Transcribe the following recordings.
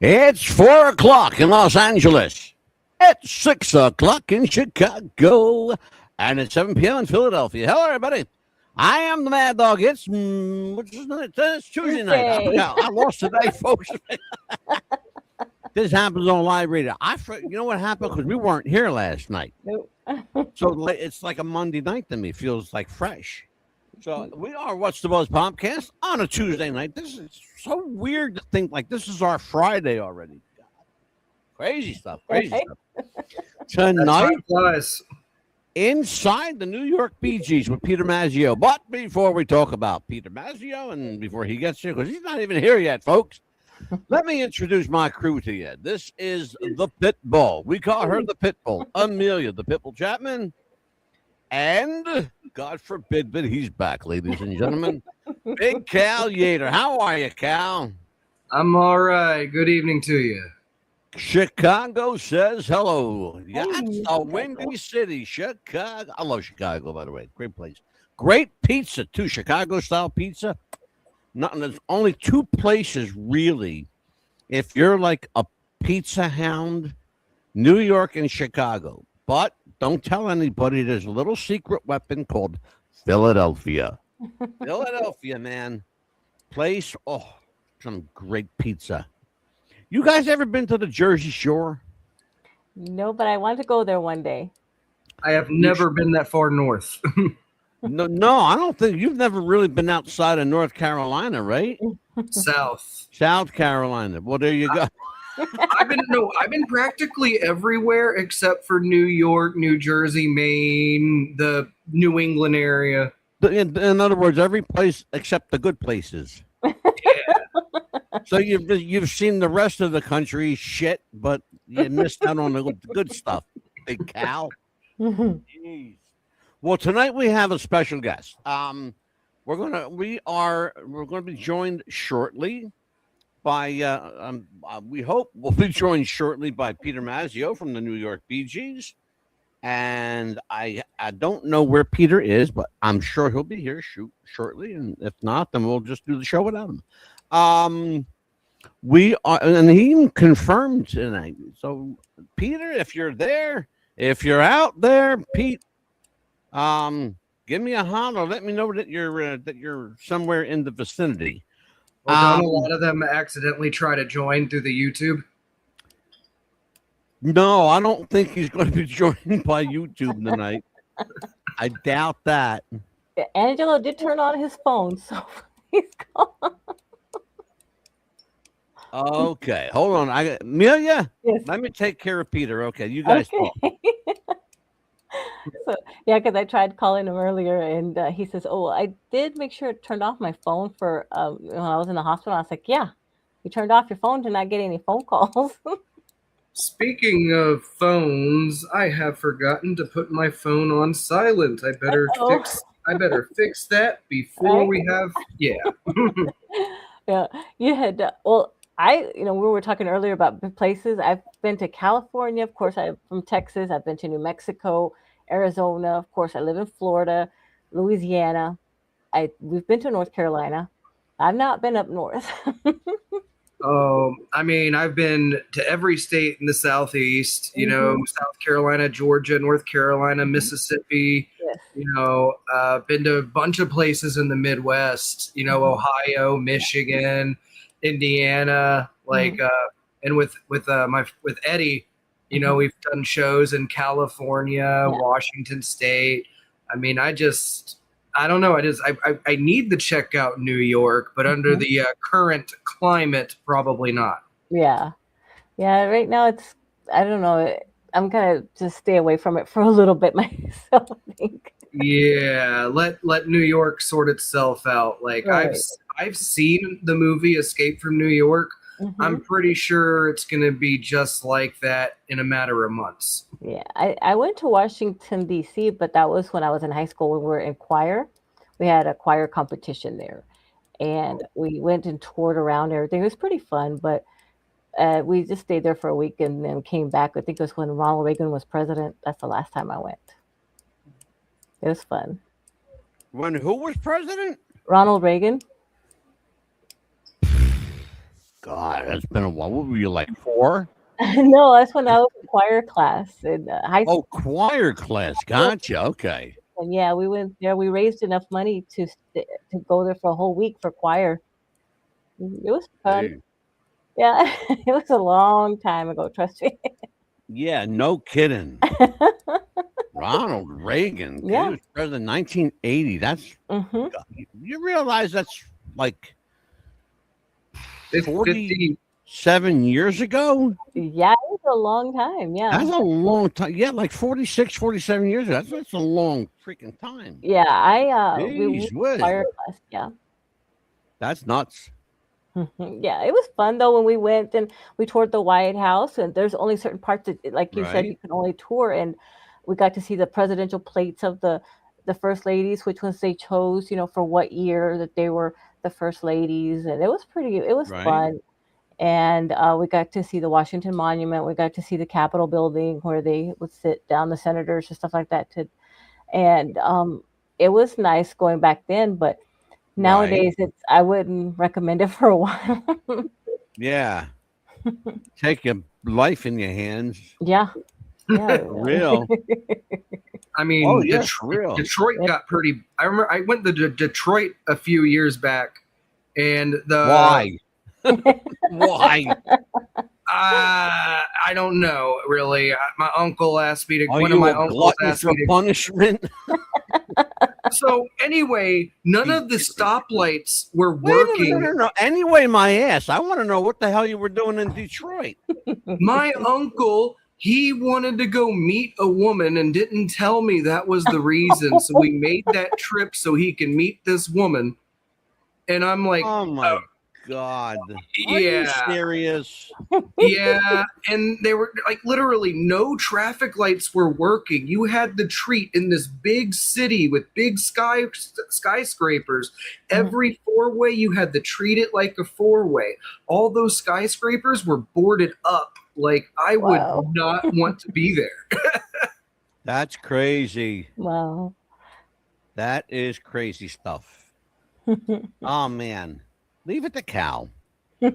It's 4 o'clock in Los Angeles. It's 6 o'clock in Chicago. And it's 7 p.m. in Philadelphia. Hello, everybody. I am the Mad Dog. It's Tuesday night. I forgot. I lost today, folks. This happens on live radio. You know what happened? Because we weren't here last night. Nope. So it's like a Monday night to me. It feels like fresh. So we are What's the Buzz podcast on a Tuesday night. This is so weird to think like this is our Friday already. God. Crazy stuff. Tonight, inside the New York Bee Gees with Peter Mazzeo. But before we talk about Peter Mazzeo and before he gets here, because he's not even here yet, folks, let me introduce my crew to you. This is the Pitbull. We call her the Pitbull. Amelia, the Pitbull Chapman. And, God forbid, but he's back, ladies and gentlemen. Big Cal Yater. How are you, Cal? I'm all right. Good evening to you. Chicago says hello. Yeah, it's a windy city, Chicago. I love Chicago, by the way. Great place. Great pizza, too. Chicago-style pizza. There's only two places, really, if you're like a pizza hound, New York and Chicago. But don't tell anybody. There's a little secret weapon called Philadelphia. Philadelphia, man. Place, some great pizza. You guys ever been to the Jersey Shore? No, but I want to go there one day. I have never been that far north. No, I don't think you've never really been outside of North Carolina, right? South Carolina. Well, there you go. I've been practically everywhere except for New York, New Jersey, Maine, the New England area. In other words, every place except the good places. Yeah. So you've seen the rest of the country shit, but you missed out on the good stuff. Big Cal. Jeez. Well, tonight we have a special guest. We're gonna be joined shortly by we hope we'll be joined shortly by Peter Mazzeo from the New York Bee Gees. And I don't know where Peter is, but I'm sure he'll be here shortly. And if not, then we'll just do the show without him. We are, and he confirmed tonight. So, Peter, if you're there, if you're out there, Pete, give me a holler. Let me know that you're somewhere in the vicinity. Well, don't a lot of them accidentally try to join through the YouTube? No, I don't think he's going to be joined by YouTube tonight. I doubt that. Angelo did turn on his phone, so he's gone. Okay, hold on. Amelia? Yes. Let me take care of Peter. Okay, you guys talk. So, yeah, because I tried calling him earlier, and he says, "Oh, I did make sure it turned off my phone for when I was in the hospital." I was like, "Yeah, you turned off your phone to not get any phone calls." Speaking of phones, I have forgotten to put my phone on silent. I better fix that before we have. Yeah. Yeah, you had. We were talking earlier about places. I've been to California, of course. I'm from Texas. I've been to New Mexico, Arizona. Of course, I live in Florida, Louisiana. We've been to North Carolina. I've not been up north. I mean, I've been to every state in the Southeast, South Carolina, Georgia, North Carolina, Mississippi, Yes. been to a bunch of places in the Midwest, Ohio, Michigan, Indiana, and with Eddie, we've done shows in California, Washington State. I mean, I don't know. I need to check out New York, but under the current climate, probably not. Yeah. Right now I don't know. I'm gonna just stay away from it for a little bit myself, I think. Yeah, let New York sort itself out. Like Right. I've seen the movie Escape from New York. I'm pretty sure it's going to be just like that in a matter of months. Yeah, I went to Washington, D.C., but that was when I was in high school when we were in choir. We had a choir competition there, and we went and toured around everything. It was pretty fun, but we just stayed there for a week and then came back. I think it was when Ronald Reagan was president. That's the last time I went. It was fun. When who was president? Ronald Reagan. God, that's been a while. What were you, like 4? No, that's when I was in choir class in high school. Oh, choir class. Gotcha. Okay. And yeah, we went there. We raised enough money to go there for a whole week for choir. It was fun. Hey. Yeah, it was a long time ago. Trust me. Yeah, no kidding. Ronald Reagan. Yeah. He was president in 1980. That's you realize that's like 47 years ago? Yeah, it was a long time. Yeah. That's a long time. Yeah, like 46, 47 years ago. That's a long freaking time. Yeah, Jeez, we choir class. Yeah. That's nuts. Yeah, it was fun though when we went and we toured the White House, and there's only certain parts that, like you said, you can only tour, and we got to see the presidential plates of the first ladies, which ones they chose, for what year that they were the first ladies, and it was fun. And we got to see the Washington Monument. We got to see the Capitol building where they would sit down, the senators and stuff like that. And it was nice going back then, but nowadays I wouldn't recommend it for a while. Yeah. Take your life in your hands. Yeah. Real. I mean, real. Detroit got pretty. I remember I went to Detroit a few years back, and Why? Why? I don't know really. My uncle asked me to. Are one you of my a uncles glutton asked for me to. punishment? So anyway, none of the stoplights were working. No. Anyway, my ass. I want to know what the hell you were doing in Detroit. My uncle, he wanted to go meet a woman and didn't tell me that was the reason. So we made that trip so he can meet this woman. And I'm like, oh my God. Yeah. Are you serious? Yeah. And they were like literally no traffic lights were working. You had the treat in this big city with big skyscrapers. Every 4-way, you had to treat it like a 4-way. All those skyscrapers were boarded up. Like I would not want to be there. That's crazy. Wow. That is crazy stuff. Oh man. Leave it to Cal. Leave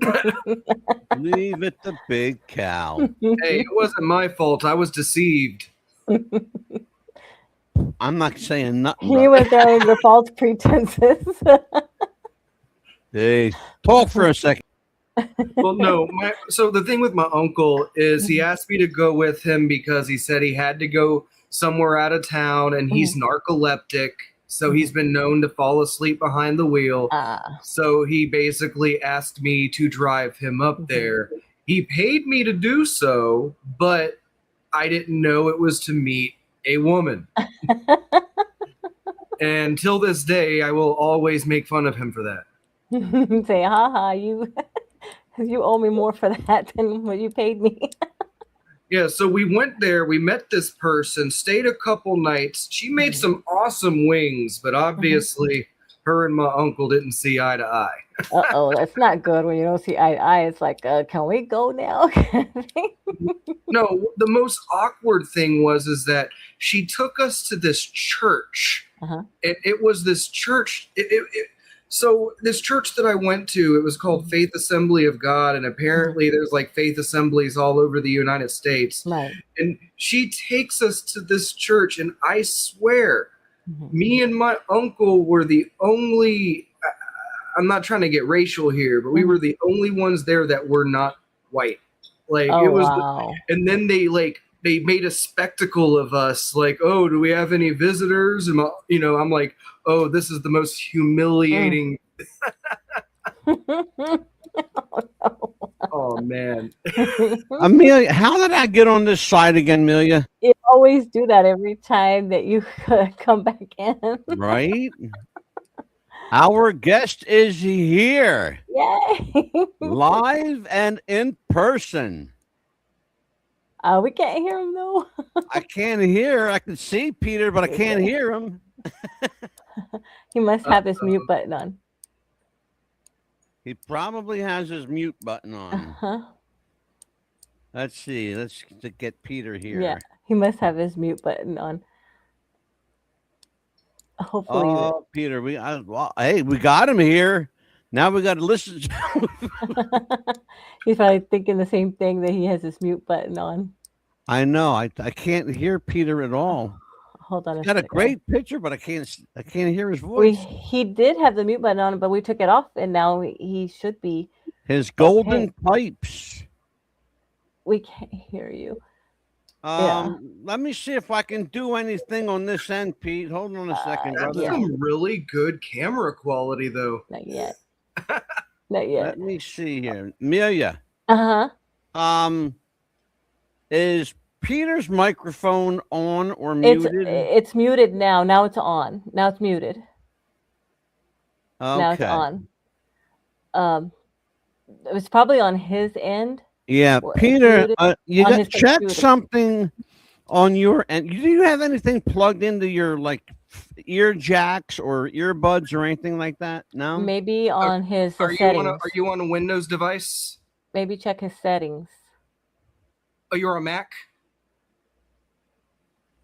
it to Big Cal. Hey, it wasn't my fault. I was deceived. I'm not saying nothing. You were there under false pretenses. Hey, talk for a second. Well, no. So the thing with my uncle is he asked me to go with him because he said he had to go somewhere out of town, and he's narcoleptic. So he's been known to fall asleep behind the wheel. So he basically asked me to drive him up there. He paid me to do so, but I didn't know it was to meet a woman. And till this day, I will always make fun of him for that. Say, haha, you owe me more for that than what you paid me. Yeah, so we went there, we met this person, stayed a couple nights. She made some awesome wings, but obviously her and my uncle didn't see eye to eye. Uh-oh, that's not good when you don't see eye to eye. It's like, can we go now? No, the most awkward thing is that she took us to this church. And it was this church. So this church that I went to, it was called Faith Assembly of God, and apparently there's like faith assemblies all over the United States. Right. And she takes us to this church, and I swear, me and my uncle were the only. I'm not trying to get racial here, but we were the only ones there that were not white. Like it was, and then they made a spectacle of us. Like, oh, do we have any visitors? And I'm like, oh, this is the most humiliating. Oh man. Amelia, how did I get on this side again, Amelia? You always do that every time that you come back in. Right? Our guest is here. Yay. Live and in person. We can't hear him though. I can't hear. I can see Peter, but I can't hear him. He must have his mute button on. He probably has his mute button on. Uh-huh. Let's see. Let's get Peter here. Yeah, he must have his mute button on. Hopefully. Oh, Peter, hey, we got him here. Now we got to listen. He's probably thinking the same thing, that he has his mute button on. I know. I can't hear Peter at all. Hold on. He's got a great picture, but I can't hear his voice. He did have the mute button on, but we took it off, and now he should be. His golden pipes. We can't hear you. Let me see if I can do anything on this end, Pete. Hold on a second. That's some really good camera quality, though. Not yet. Not yet. Let me see here. Amelia. Uh-huh. Is Peter's microphone on or muted? It's muted now. Now it's on. Now it's muted. Okay. Now it's on. It was probably on his end. Yeah, Peter, you got to check something on your end. Do you have anything plugged into your ear jacks or earbuds or anything like that? No. Maybe on his settings. Are you on a Windows device? Maybe check his settings. Oh, you're a Mac?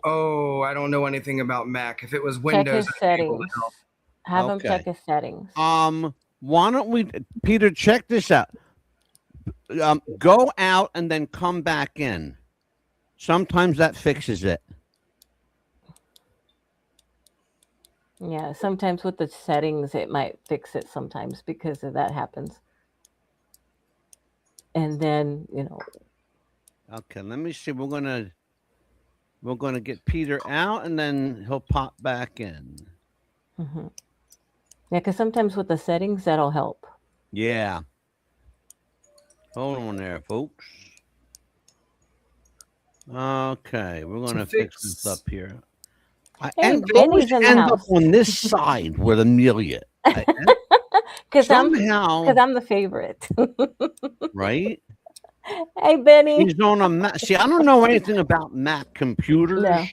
Oh, I don't know anything about Mac. If it was Windows, check his settings. Have him check his settings. Why don't we, Peter, check this out. Go out and then come back in. Sometimes that fixes it. Yeah, sometimes with the settings, it might fix it sometimes because that happens. And then, Okay, let me see. We're gonna get Peter out, and then he'll pop back in. Mm-hmm. Yeah, because sometimes with the settings, that'll help. Yeah. Hold on there, folks. Okay, we're gonna fix this up here. I always end up on this side with Amelia. Because I'm the favorite. Right? Hey, Benny. He's on a Mac. See, I don't know anything about Mac computers. No.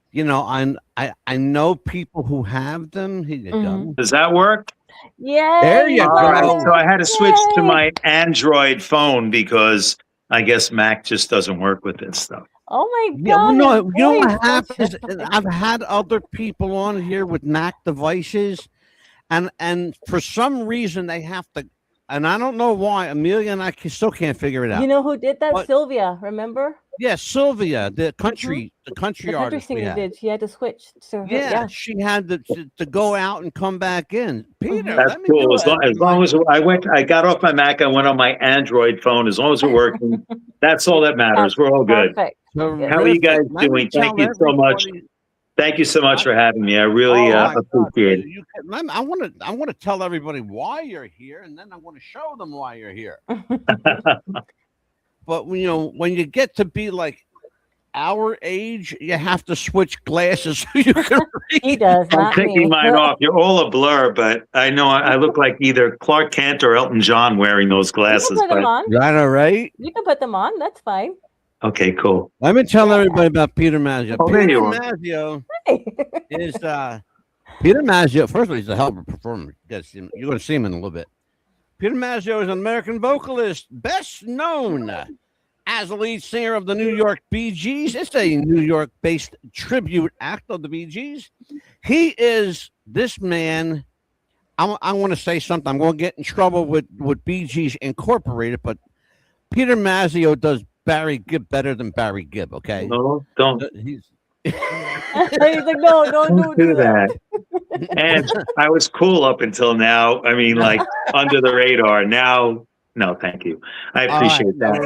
I know people who have them. Does that work? Yeah. There you go. Right, so I had to switch to my Android phone because I guess Mac just doesn't work with this stuff. Oh my God. Yeah, no, you know what happens? I've had other people on here with Mac devices, and for some reason they have to, and I don't know why. Amelia and I still can't figure it out. You know who did that? Sylvia, remember? Yeah, Sylvia, the country artist. Singer did. She had to switch. She had to go out and come back in. Peter, that's cool. As long as I got off my Mac, I went on my Android phone. As long as we're working, that's all that matters. We're all good. Perfect. How are you guys doing? Thank you so much. Thank you so much for having me. I really appreciate it. I want to tell everybody why you're here, and then I want to show them why you're here. But when you get to be like our age, you have to switch glasses so you can read. He does. I'm taking mine off. You're all a blur, but I know I look like either Clark Kent or Elton John wearing those glasses. You can put them on. Right, all right. You can put them on. That's fine. Okay, cool. Let me tell everybody about Peter Mazzeo. Peter Mazzeo is Peter Mazzeo. First of all, he's a hell of a performer. You're going to see him in a little bit. Peter Mazzeo is an American vocalist, best known as the lead singer of the New York Bee Gees. It's a New York-based tribute act of the Bee Gees. He is this man. I want to say something. I'm going to get in trouble with Bee Gees Incorporated, but Peter Mazzeo does Barry Gibb better than Barry Gibb. Okay, No, don't. He's He's like, no, don't do that. And I was cool up until now. I mean, like under the radar. Now, no, thank you. I appreciate that.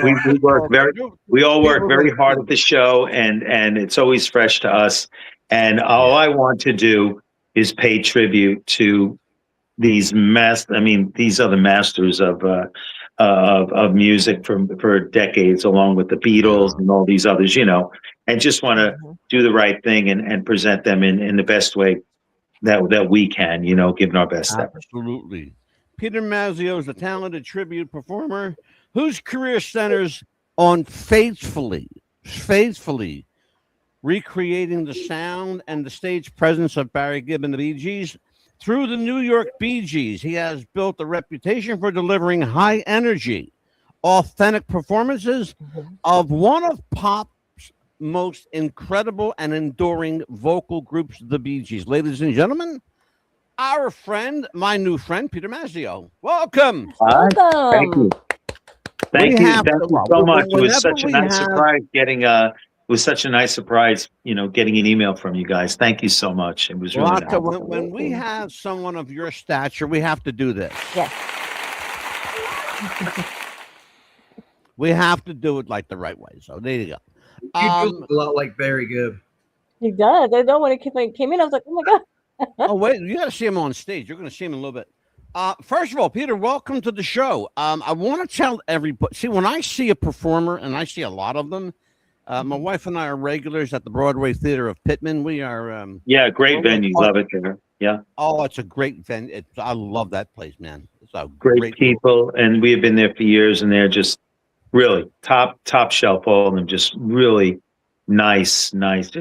We all work very hard at the show, and it's always fresh to us. And all I want to do is pay tribute to these these are the masters of music for decades, along with the Beatles and all these others, and just want to do the right thing and present them in the best way that we can, giving our best effort. Absolutely. Peter Mazzeo is a talented tribute performer whose career centers on faithfully recreating the sound and the stage presence of Barry Gibb and the Bee Gees. Through the New York Bee Gees, he has built a reputation for delivering high energy, authentic performances of one of pop's most incredible and enduring vocal groups, the Bee Gees. Ladies and gentlemen, our friend, my new friend, Peter Mazzeo. Welcome. Welcome. Thank you. Thank you so much. It was such a nice surprise getting It was such a nice surprise, getting an email from you guys. Thank you so much. It was really nice. When we have someone of your stature, we have to do this. Yes. We have to do it like the right way. So there you go. You do look a lot like Barry Gibb. He does. I know when it came in, I was like, oh my God. Oh, wait. You got to see him on stage. You're going to see him in a little bit. First of all, Peter, welcome to the show. I want to tell everybody, see, when I see a performer, and I see a lot of them, my wife and I are regulars at the Broadway Theater of Pittman. We are. Great venue. Love it there. Yeah. Oh, it's a great venue. I love that place, man. It's a great people, and we have been there for years, and they're just really top shelf. All of them just really nice.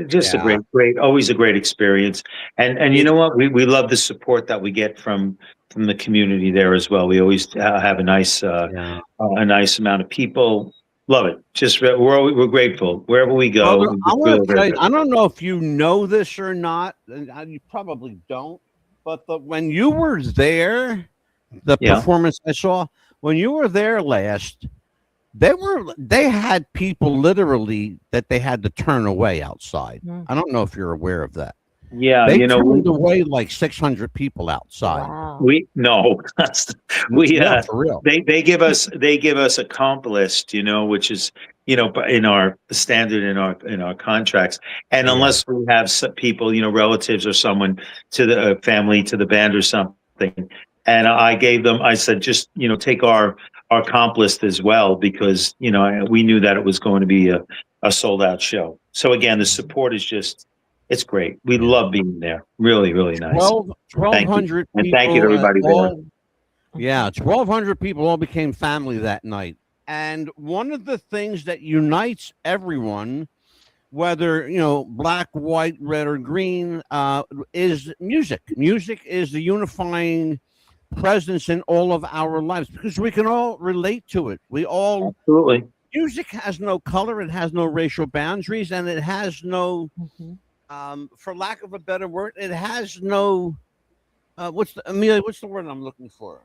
Just a great, always a great experience. And you know what? We love the support that we get from the community there as well. We always have a nice amount of people. Love it. Just we're grateful wherever we go. Well, I want to tell you, I don't know if you know this or not. You probably don't. But when you were there, the performance I saw when you were there last, they had people literally that they had to turn away outside. I don't know if you're aware of that. Yeah, they turned away like 600 people outside. Wow. For real. They give us a comp list, which is in our standard in our contracts, and unless we have some people, relatives or someone to the family to the band or something, and I said just take our comp list as well, because we knew that it was going to be a sold out show. So again, the support is just. It's great. We love being there. Really, really nice. 1,200 people. And thank you to everybody there. Yeah, 1,200 people all became family that night. And one of the things that unites everyone, whether, black, white, red, or green, is music. Music is the unifying presence in all of our lives because we can all relate to it. Absolutely. Music has no color. It has no racial boundaries, and it has no... for lack of a better word, it has no. Amelia? What's the word I'm looking for?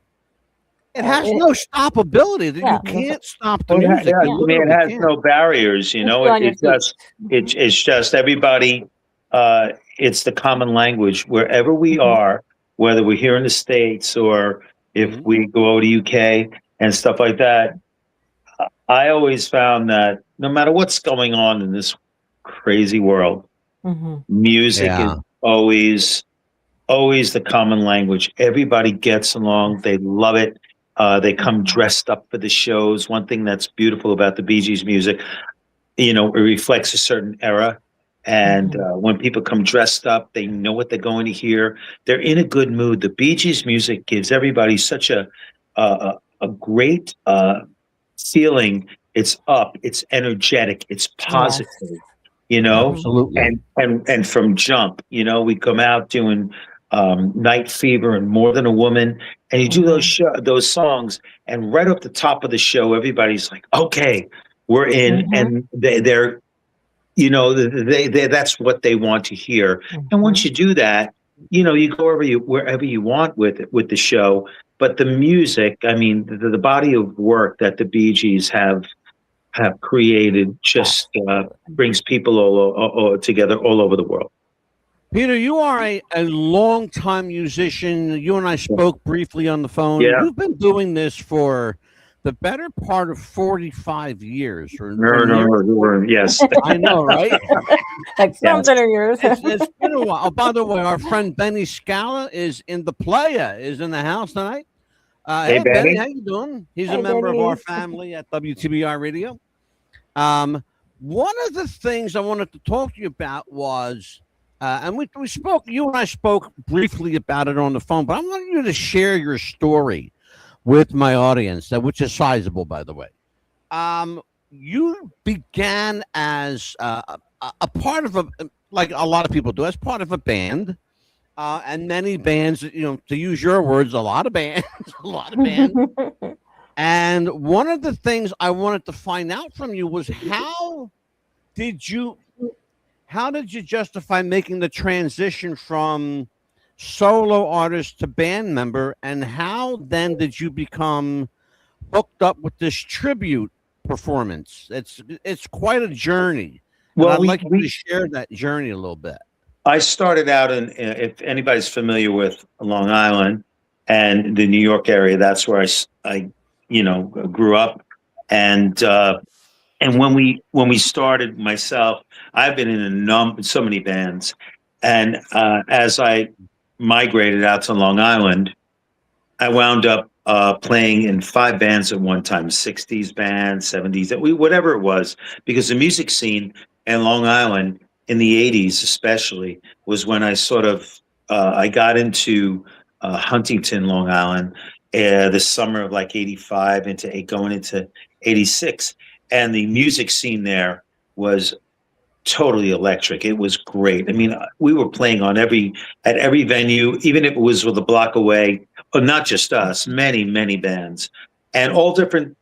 It has no stoppability. You can't stop the music. It has no barriers. It's just everybody. It's the common language wherever we are, whether we're here in the States or if we go over to UK and stuff like that. I always found that no matter what's going on in this crazy world. Music is always the common language. Everybody gets along. They love it. They come dressed up for the shows. One thing that's beautiful about the Bee Gees music, it reflects a certain era. And when people come dressed up, they know what they're going to hear. They're in a good mood. The Bee Gees music gives everybody such a great feeling. It's up. It's energetic. It's positive. Absolutely. And from jump, we come out doing Night Fever and More Than a Woman, and you do those songs, and right up the top of the show, everybody's like, okay, we're in, and they're, you know, they that's what they want to hear. And once you do that, you know, you go wherever you want with the show. But the music, I mean, the body of work that the Bee Gees have created just brings people all together all over the world. Peter, you are a longtime musician. You and I spoke briefly on the phone. Yeah. You've been doing this for the better part of 45 years. Yes. I know, right? Like something in yours. It's been a while. Oh, by the way, our friend Benny Scala is in the house tonight. Hey, Benny, how you doing? He's a member of our family at WTBR Radio. One of the things I wanted to talk to you about was, and we spoke, you and I spoke briefly about it on the phone, but I want you to share your story with my audience, which is sizable, by the way. You began as a part of like a lot of people do, as part of a band, and many bands, you know, to use your words, a lot of bands. And one of the things I wanted to find out from you was how did you justify making the transition from solo artist to band member, and how then did you become hooked up with this tribute performance? It's quite a journey. Well, I'd like you to share that journey a little bit. I started out if anybody's familiar with Long Island and the New York area, that's where I you know, grew up. And when we started, myself, I've been in so many bands. And as I migrated out to Long Island, I wound up playing in 5 bands at one time, 60s bands, 70s, whatever it was, because the music scene in Long Island in the 80s especially was when I sort of, I got into Huntington, Long Island, the summer of like 85 going into 86. And the music scene there was totally electric. It was great. I mean, we were playing at every venue, even if it was with a block away, or not just us, many bands, and all different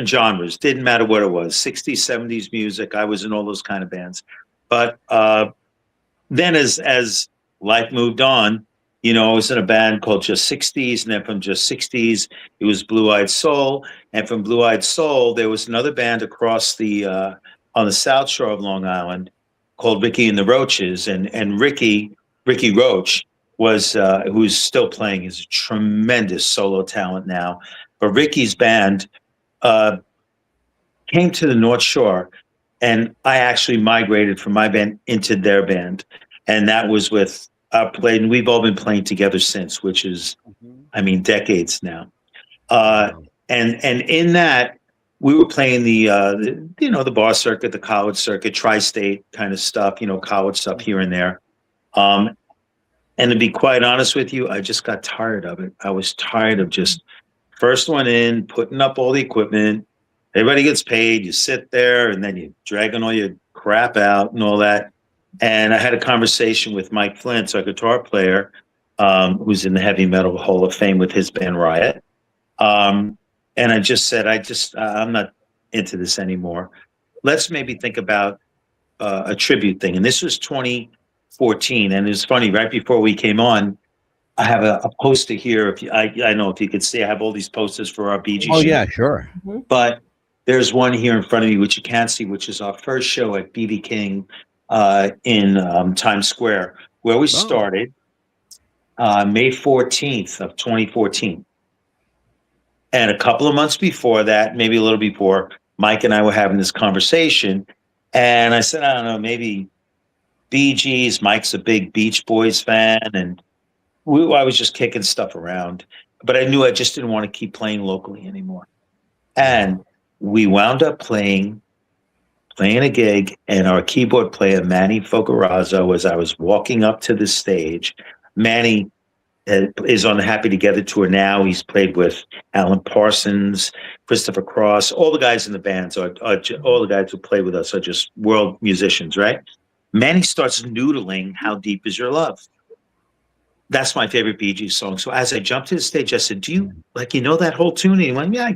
genres. Didn't matter what it was, 60s, 70s music. I was in all those kind of bands. But then as life moved on, you know, I was in a band called Just 60s, and then from Just 60s, it was Blue Eyed Soul. And from Blue Eyed Soul, there was another band across on the South Shore of Long Island called Ricky and the Roaches. And Ricky Roach was, who's still playing, is a tremendous solo talent now. But Ricky's band came to the North Shore, and I actually migrated from my band into their band. And that was with, and we've all been playing together since, which is, I mean, decades now. And in that, we were playing the bar circuit, the college circuit, tri-state kind of stuff, you know, college stuff here and there. And to be quite honest with you, I just got tired of it. I was tired of just first one in, putting up all the equipment. Everybody gets paid. You sit there, and then you're dragging all your crap out and all that. And I had a conversation with Mike Flint, our guitar player, who's in the Heavy Metal Hall of Fame with his band Riot. And I just said, I'm not into this anymore. Let's maybe think about a tribute thing. And this was 2014. And it was funny, right before we came on, I have a poster here. I know if you could see, I have all these posters for our BG show. Oh, yeah, sure. But there's one here in front of me, which you can't see, which is our first show at BB King in Times Square, where we started May 14th of 2014. And a couple of months before that, maybe a little before, Mike and I were having this conversation. And I said, I don't know, maybe Bee Gees. Mike's a big Beach Boys fan. And I was just kicking stuff around. But I knew I just didn't want to keep playing locally anymore. And we wound up playing a gig. And our keyboard player, Manny Fogarazzo, as I was walking up to the stage, Manny is on the Happy Together tour now. He's played with Alan Parsons, Christopher Cross, all the guys in the bands, all the guys who play with us are just world musicians, right? Manny starts noodling How Deep Is Your Love. That's my favorite Bee Gees song. So as I jumped to the stage, I said, do you know that whole tune? And he went, yeah,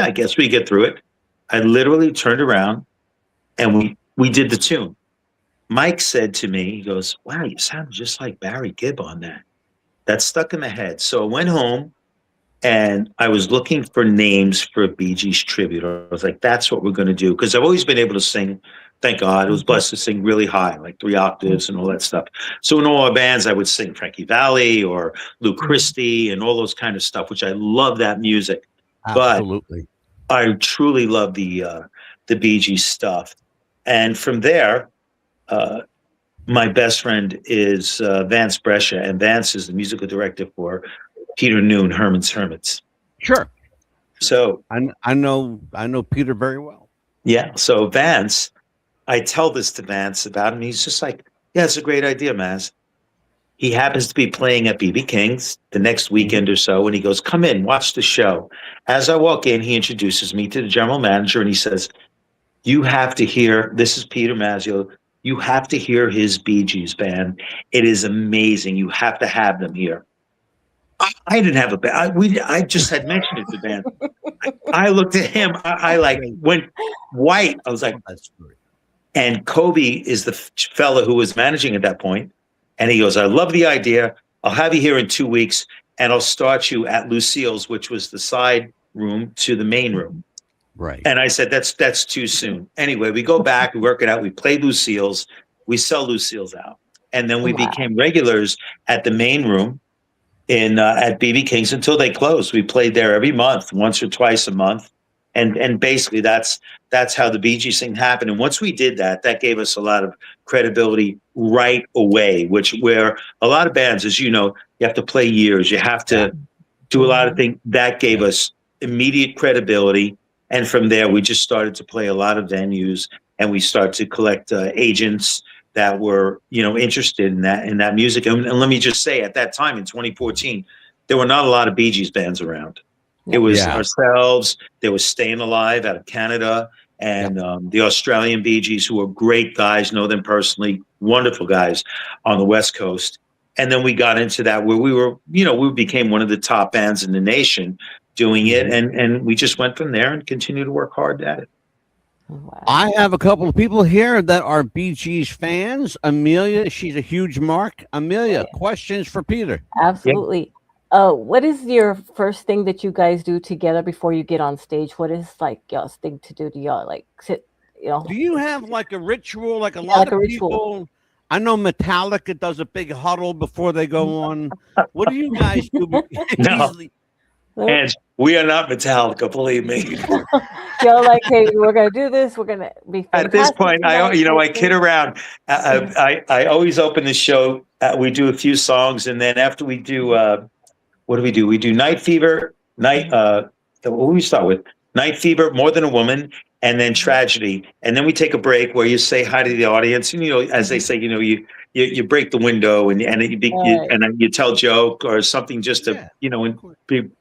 I guess we get through it. I literally turned around and we did the tune. Mike said to me, he goes, "Wow, you sound just like Barry Gibb on that." That stuck in my head. So I went home and I was looking for names for a Bee Gees tribute. I was like, that's what we're going to do. Because I've always been able to sing. Thank God. I was blessed to sing really high, like 3 octaves and all that stuff. So in all our bands, I would sing Frankie Valli or Lou Christie and all those kind of stuff, which I love that music. Absolutely. But I truly love the Bee Gees stuff. And from there, my best friend is Vance Brescia, and Vance is the musical director for Peter Noon, Hermits. Sure. So I know Peter very well. Yeah. So Vance, I tell this to Vance about him. He's just like, "Yeah, it's a great idea, Maz." He happens to be playing at BB King's the next weekend or so, and he goes, "Come in, watch the show." As I walk in, he introduces me to the general manager, and he says, "You have to hear, this is Peter Mazzeo, you have to hear his Bee Gees band. It is amazing. You have to have them here." I didn't have a band. I just had mentioned it to Ben. I looked at him. I like went white. I was like, That's great. and Kobe is the fellow who was managing at that point. And he goes, "I love the idea. I'll have you here in 2 weeks and I'll start you at Lucille's," which was the side room to the main room. Right. And I said, that's too soon. Anyway, we go back, we work it out. We play Lucille's. We sell Lucille's out. And then we became regulars at the main room at BB King's until they closed. We played there every month, once or twice a month. And basically that's how the Bee Gees thing happened. And once we did that, that gave us a lot of credibility right away, where a lot of bands, as you know, you have to play years. You have to do a lot of things. That gave us immediate credibility. And from there, we just started to play a lot of venues, and we started to collect agents that were, interested in that music. And let me just say, at that time in 2014, there were not a lot of Bee Gees bands around. It was ourselves. There was Staying Alive out of Canada, and the Australian Bee Gees, who were great guys, know them personally, wonderful guys on the West Coast. And then we got into that where we were, we became one of the top bands in the nation doing it. And we just went from there and continued to work hard at it. Wow. I have a couple of people here that are Bee Gees fans. Amelia, she's a huge mark. Amelia, questions for Peter? Absolutely. What is your first thing that you guys do together before you get on stage? What is like y'all's thing to do? Do y'all like sit, Do you have like a ritual? Like a lot of people. I know Metallica does a big huddle before they go on. What do you guys do? No. And we are not Metallica, believe me. Y'all like, hey, we're gonna do this. We're gonna be at this point. I kid around. I always open the show. We do a few songs, and then after we do, what do? We do Night Fever. What do we start with? Night Fever, More Than a Woman, and then Tragedy, and then we take a break where you say hi to the audience, and as they say, you break the window and you tell a joke or something just to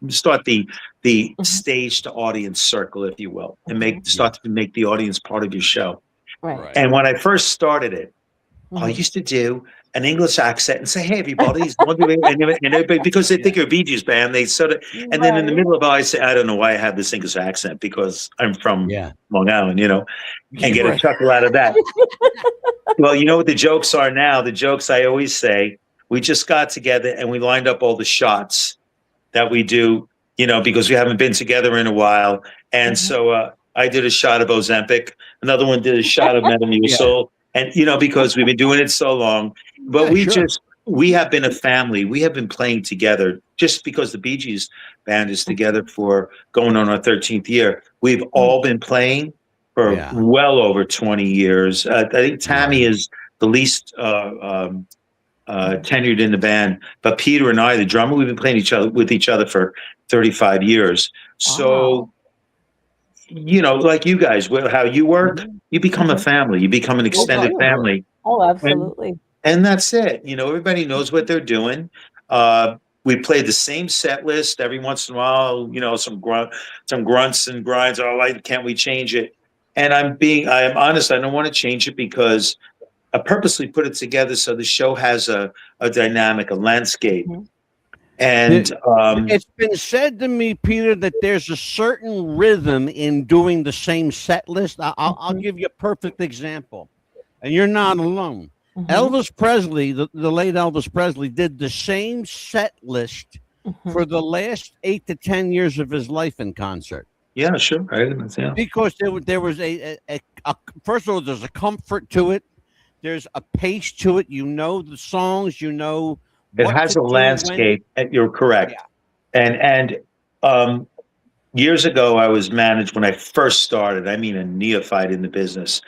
start the stage to audience circle, if you will, and start to make the audience part of your show. Right. And when I first started it, I used to do an English accent and say, "Hey, everybody," and everybody, because they think you're a Bee Gees band, they sort of, and then in the middle of it, I say, "I don't know why I have this English accent because I'm from Long Island, and get a chuckle out of that." Well, you know what the jokes are now? The jokes I always say, we just got together and we lined up all the shots that we do, because we haven't been together in a while. And so I did a shot of Ozempic. Another one did a shot of Metamucil. And, because we've been doing it so long. But we have been a family. We have been playing together just because the Bee Gees band is together for going on our 13th year. We've all been playing for well over 20 years. I think Tammy is the least tenured in the band, but Peter and I, the drummer, we've been playing with each other for 35 years. So, like you guys, how you work, you become a family, you become an extended family. Oh, absolutely. And that's it. Everybody knows what they're doing. We play the same set list every once in a while, some grunts and grinds. Can't we change it? And I am honest, I don't want to change it because I purposely put it together so the show has a dynamic, a landscape. And it's been said to me, Peter, that there's a certain rhythm in doing the same set list. I'll give you a perfect example, and you're not alone. Elvis Presley, the late Elvis Presley, did the same set list for the last 8 to 10 years of his life in concert. Yeah, sure. Yeah. Because there was a first of all, there's a comfort to it. There's a pace to it. You know the songs. You know it has a landscape. You're correct. Yeah. And years ago, I was managed when I first started. I mean, a neophyte in the business.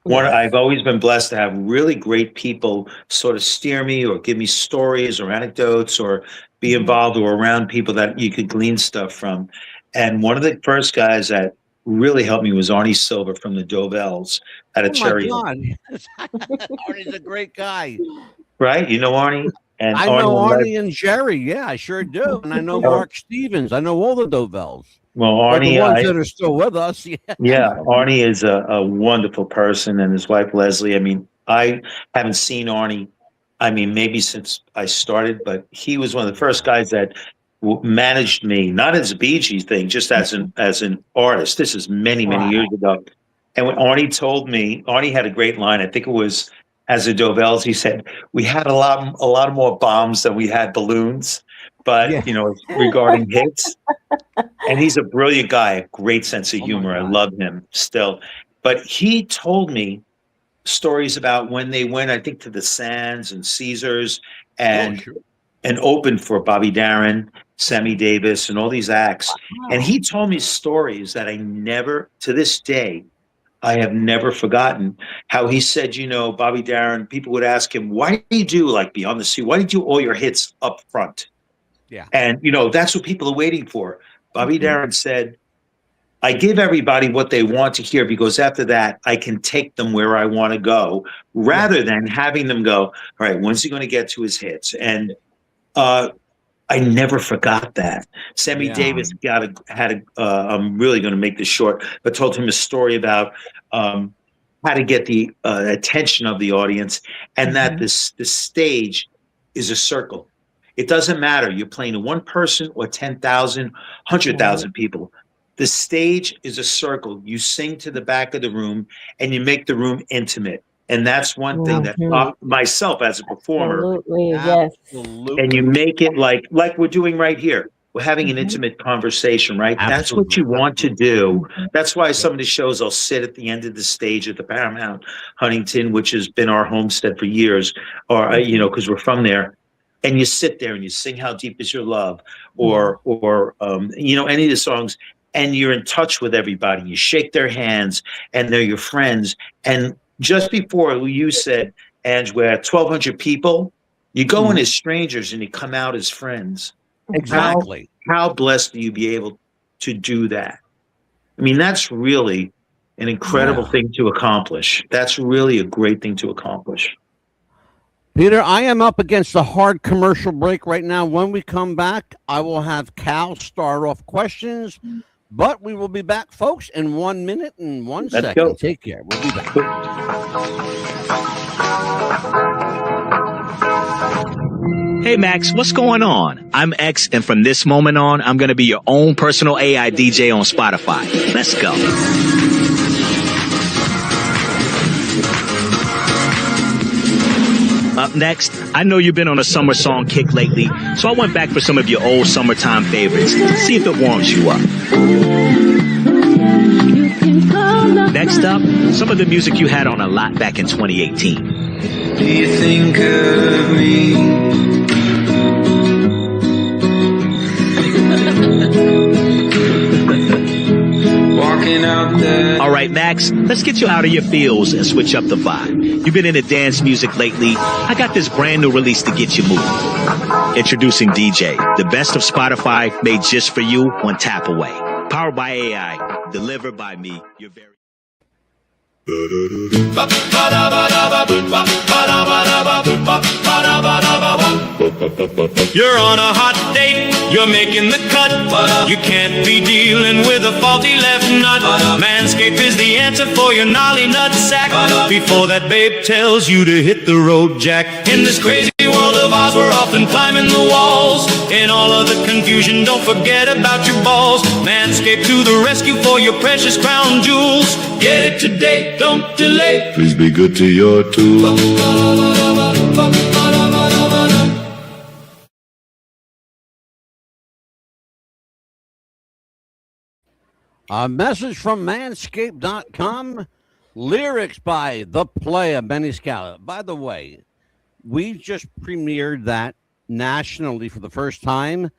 I've always been blessed to have really great people sort of steer me or give me stories or anecdotes or be involved or around people that you could glean stuff from. And one of the first guys that really helped me was Arnie Silver from the Dovelles at a Cherry. Arnie's a great guy. Right? You know Arnie? And I know Arnie and Jerry. Yeah, I sure do. And I know Mark Stevens. I know all the Dovelles. Well, Arnie, the ones that are still with us. Yeah, Arnie is a wonderful person, and his wife Leslie. I mean, I haven't seen Arnie. I mean, maybe since I started, but he was one of the first guys that managed me, not as a Bee Gees thing, just as an artist. This is many years ago. And when Arnie told me, Arnie had a great line. I think it was as a Dovelles. He said, "We had a lot more bombs than we had balloons." But, you know, regarding hits, and he's a brilliant guy, a great sense of humor. I love him still. But he told me stories about when they went, I think, to the Sands and Caesars and opened for Bobby Darin, Sammy Davis, and all these acts. Wow. And he told me stories that I never, to this day, I have never forgotten. How he said, you know, Bobby Darin, people would ask him, why do you do like Beyond the Sea? Why do you do all your hits up front? Yeah. And, you know, that's what people are waiting for. Bobby Darin said, I give everybody what they want to hear because after that, I can take them where I want to go rather than having them go, all right, when's he going to get to his hits? And I never forgot that. Sammy Davis I'm really going to make this short, but told him a story about how to get the attention of the audience and that the stage is a circle. It doesn't matter. You're playing to one person or 10,000, 100,000 people. The stage is a circle. You sing to the back of the room and you make the room intimate. And that's one thing that myself as a performer, and you make it like we're doing right here. We're having an intimate conversation, right? Absolutely. That's what you want to do. That's why some of the shows I'll sit at the end of the stage at the Paramount Huntington, which has been our homestead for years, or you know, because we're from there. And you sit there and you sing "How Deep Is Your Love," or you know, any of the songs, and you're in touch with everybody. You shake their hands, and they're your friends. And just before you said, Ange, we're at 1,200 people, you go in as strangers and you come out as friends. Exactly. How blessed do you be able to do that? I mean, that's really an incredible thing to accomplish. That's really a great thing to accomplish. Peter, I am up against a hard commercial break right now. When we come back, I will have Cal start off questions, but we will be back, folks, in 1 minute and 1 second. Go. Take care. We'll be back. Hey, Max, what's going on? I'm X, and from this moment on, I'm going to be your own personal AI DJ on Spotify. Let's go. Up next, I know you've been on a summer song kick lately, so I went back for some of your old summertime favorites to see if it warms you up. Next up, some of the music you had on a lot back in 2018. Do you think of me? All right, Max, let's get you out of your feels and switch up the vibe. You've been into dance music lately. I got this brand new release to get you moving. Introducing DJ, the best of Spotify made just for you, one tap away. Powered by AI, delivered by me, your very... You're on a hot date, you're making the cut. You can't be dealing with a faulty left nut. Manscaped is the answer for your gnarly nut sack. Before that babe tells you to hit the road, Jack. In this crazy world of of Oz, we're often climbing the walls. In all of the confusion, don't forget about your balls. Manscaped to the rescue for your precious crown jewels. Get it today, don't delay. Please be good to your tools. A message from manscaped.com. Lyrics by The Player, Benny Scala. By the way, we just premiered that nationally for the first time.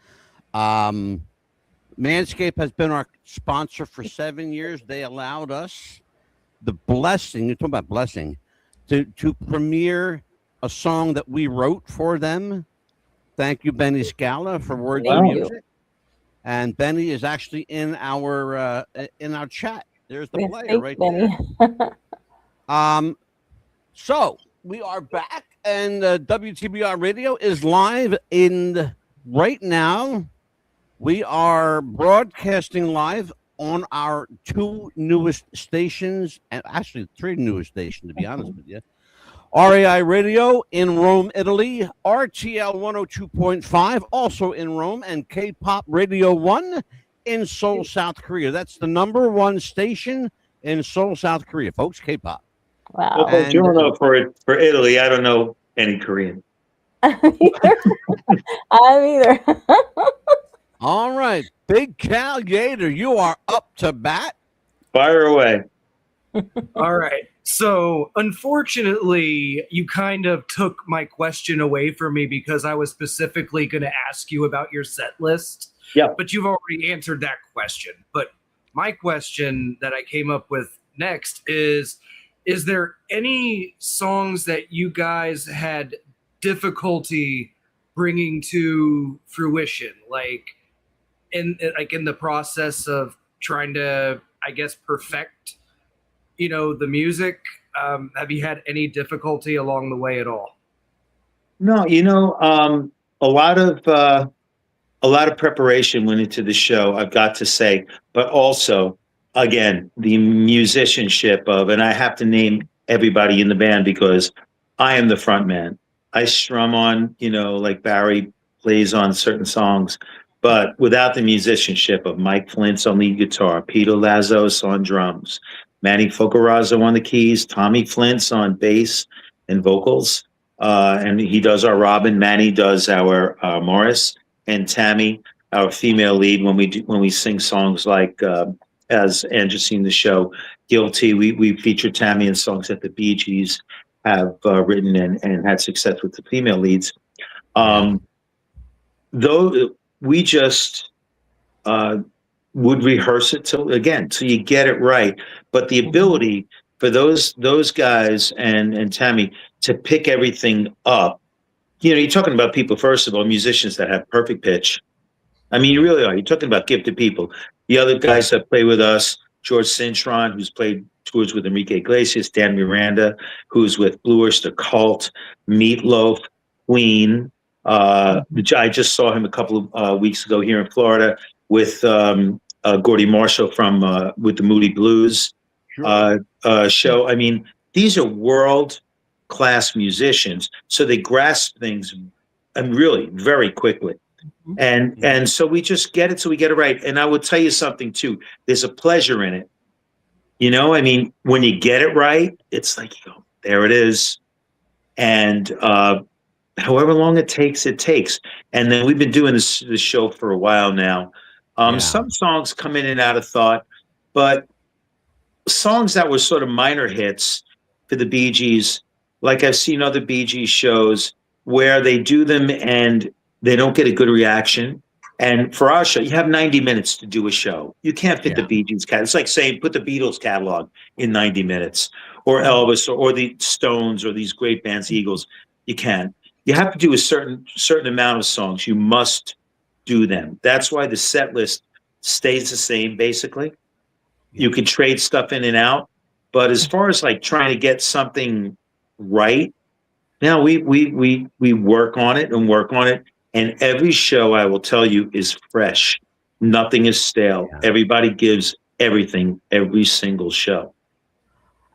Manscaped has been our sponsor for 7 years. They allowed us the blessing, you're talking about blessing, to premiere a song that we wrote for them. Thank you, Benny Scala, for words and music. And Benny is actually in our chat. There's the player right Benny. there. So we are back, and WTBR Radio is live right now. We are broadcasting live on our two newest stations, and actually three newest stations, to be honest with you. RAI Radio in Rome, Italy, RTL 102.5, also in Rome, and K-Pop Radio 1 in Seoul, South Korea. That's the number one station in Seoul, South Korea, folks, K-Pop. Wow. Well, you don't know for Italy, I don't know any Korean. I'm either. All right, Big Cal Yater, you are up to bat. Fire away. All right. So, unfortunately, you kind of took my question away from me because I was specifically going to ask you about your set list. Yeah. But you've already answered that question. But my question that I came up with next is there any songs that you guys had difficulty bringing to fruition, like in the process of trying to, I guess, perfect the music? Have you had any difficulty along the way at all? No, a lot of preparation went into the show, I've got to say, but also, again, the musicianship of, and I have to name everybody in the band because I am the front man. I strum on, like Barry plays on certain songs, but without the musicianship of Mike Flint's on lead guitar, Peter Lazos on drums, Manny Focarazzo on the keys, Tommy Flint's on bass and vocals, and he does our Robin. Manny does our Morris, and Tammy, our female lead, when we sing songs like as Andrew seen the show, Guilty. We feature Tammy in songs that the Bee Gees have written and had success with the female leads. Though we just would rehearse it till you get it right. But the ability for those guys and Tammy to pick everything up, you're talking about people, first of all, musicians that have perfect pitch. I mean, you really are. You're talking about gifted people. The other guys that play with us, George Cintron, who's played tours with Enrique Iglesias, Dan Miranda, who's with Blue Oyster Cult, Meatloaf, Queen. I just saw him a couple of weeks ago here in Florida with Gordy Marshall from with the Moody Blues show. I mean, these are world-class musicians, so they grasp things and really very quickly. And so we just get it, so we get it right. And I will tell you something too. There's a pleasure in it. I mean, when you get it right, it's like, there it is. And however long it takes. And then we've been doing this show for a while now. Some songs come in and out of thought, but songs that were sort of minor hits for the Bee Gees, like I've seen other Bee Gees shows where they do them and they don't get a good reaction. And for our show, you have 90 minutes to do a show. You can't fit the Bee Gees catalog. It's like saying put the Beatles catalog in 90 minutes, or Elvis, or the Stones, or these great bands, Eagles. You can't. You have to do a certain amount of songs. You must do them. That's why the set list stays the same, basically. You can trade stuff in and out. But as far as like trying to get something right, now we work on it. And every show, I will tell you, is fresh. Nothing is stale. Yeah. Everybody gives everything every single show.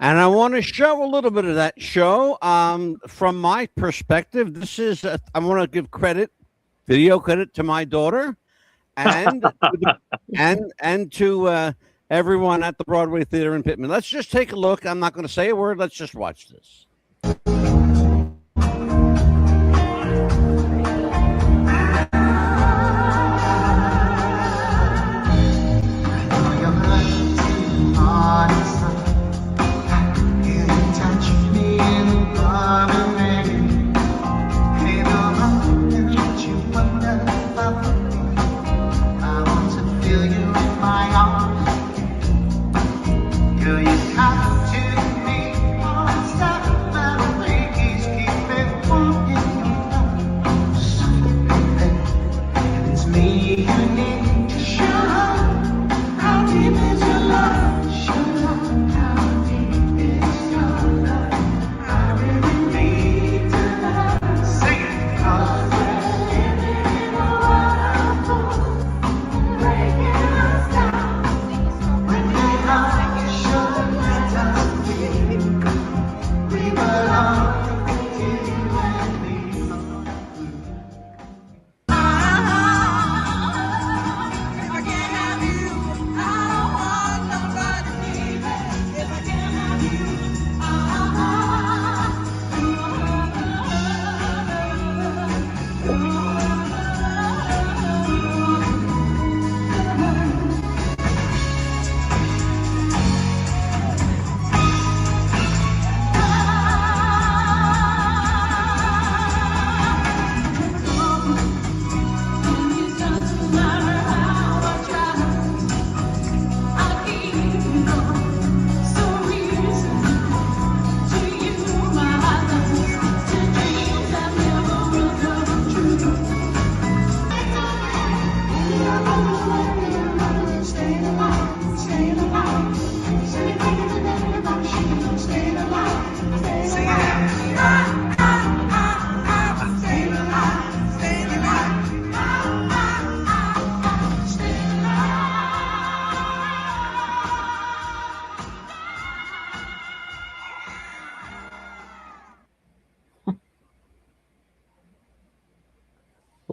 And I want to show a little bit of that show from my perspective. This is, I want to give video credit to my daughter and to everyone at the Broadway Theater in Pittman. Let's just take a look. I'm not going to say a word. Let's just watch this.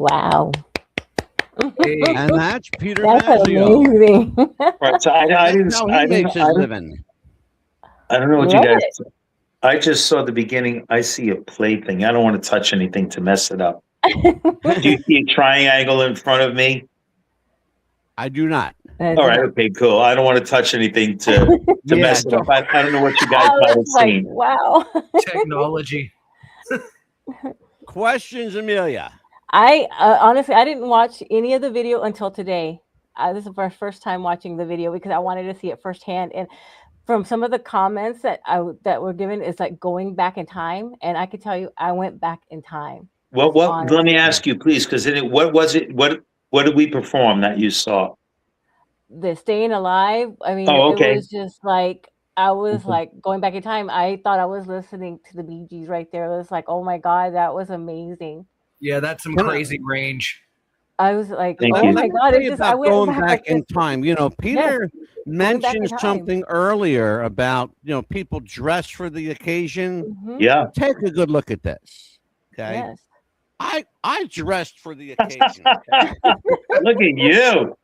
Wow. And that's Peter That's Mazzeo. amazing. Right, so I didn't. How he I makes his didn't. living. I don't know what Love you guys. it. I just saw the beginning. I see a plaything. I don't want to touch anything to mess it up. Do you see a triangle in front of me? I do not. All right, okay, cool. I don't want to touch anything to mess it up. I don't know what you guys might have seen. Wow. Technology. Questions, Amelia? I honestly, I didn't watch any of the video until today. This is my first time watching the video because I wanted to see it firsthand. And from some of the comments that were given, it's like going back in time. And I can tell you, I went back in time. Well, let me ask you, please, because what was it? What did we perform that you saw? The Staying Alive. I mean, okay. It was just like, I was like going back in time. I thought I was listening to the Bee Gees right there. It was like, oh my God, that was amazing. Yeah, that's some crazy range. I was like, Thank oh you. my God. It just, I went going back in time. You know, Peter mentioned time. something earlier about, people dress for the occasion. Yeah. Take a good look at this. Okay. Yes. I dressed for the occasion. Okay? Look at you.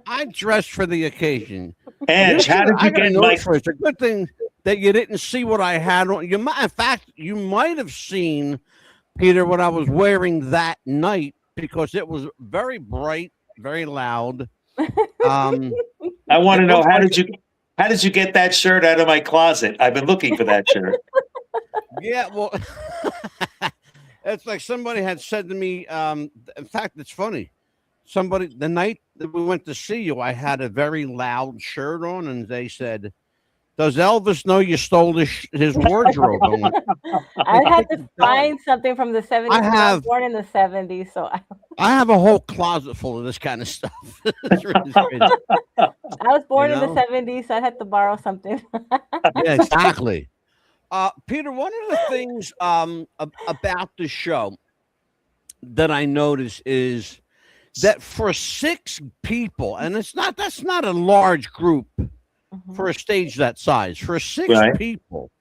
I dressed for the occasion. And how did you get my? It's a good thing that you didn't see what I had on. In fact, you might have seen, Peter, what I was wearing that night because it was very bright, very loud. I want to know how did you get that shirt out of my closet? I've been looking for that shirt. Yeah, well, it's like somebody had said to me. In fact, it's funny. Somebody, the night that we went to see you, I had a very loud shirt on, and they said, "Does Elvis know you stole his wardrobe?" I had to find something from the 70s. I was born in the 70s, so I have a whole closet full of this kind of stuff. It's really crazy. I was born in the 70s, so I had to borrow something. Yeah, exactly. Peter, one of the things about the show that I notice is that for 6 people, and that's not a large group for a stage that size. For 6 Right. people,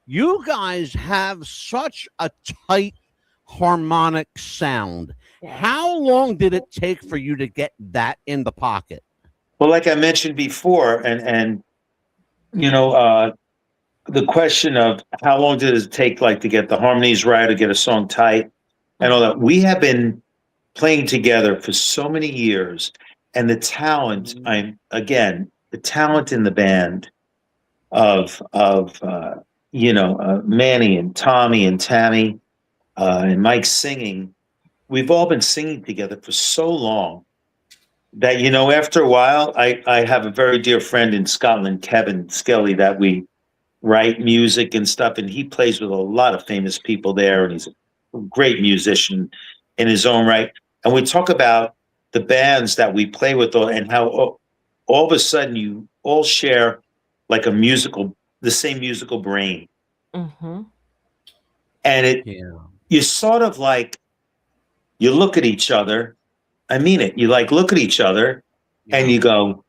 you guys have such a tight harmonic sound. Yeah. How long did it take for you to get that in the pocket? Well, like I mentioned before, and you know, the question of how long did it take, like, to get the harmonies right or get a song tight and all that. We have been playing together for so many years, and the talent. The talent in the band of Manny and Tommy and Tammy and Mike singing. We've all been singing together for so long that, after a while, I have a very dear friend in Scotland, Kevin Skelly, that we write music and stuff, and he plays with a lot of famous people there, and he's a great musician in his own right. And we talk about the bands that we play with and how all of a sudden you all share like the same musical brain. Mm-hmm. And you sort of like, you look at each other. I mean it. You like look at each other and you go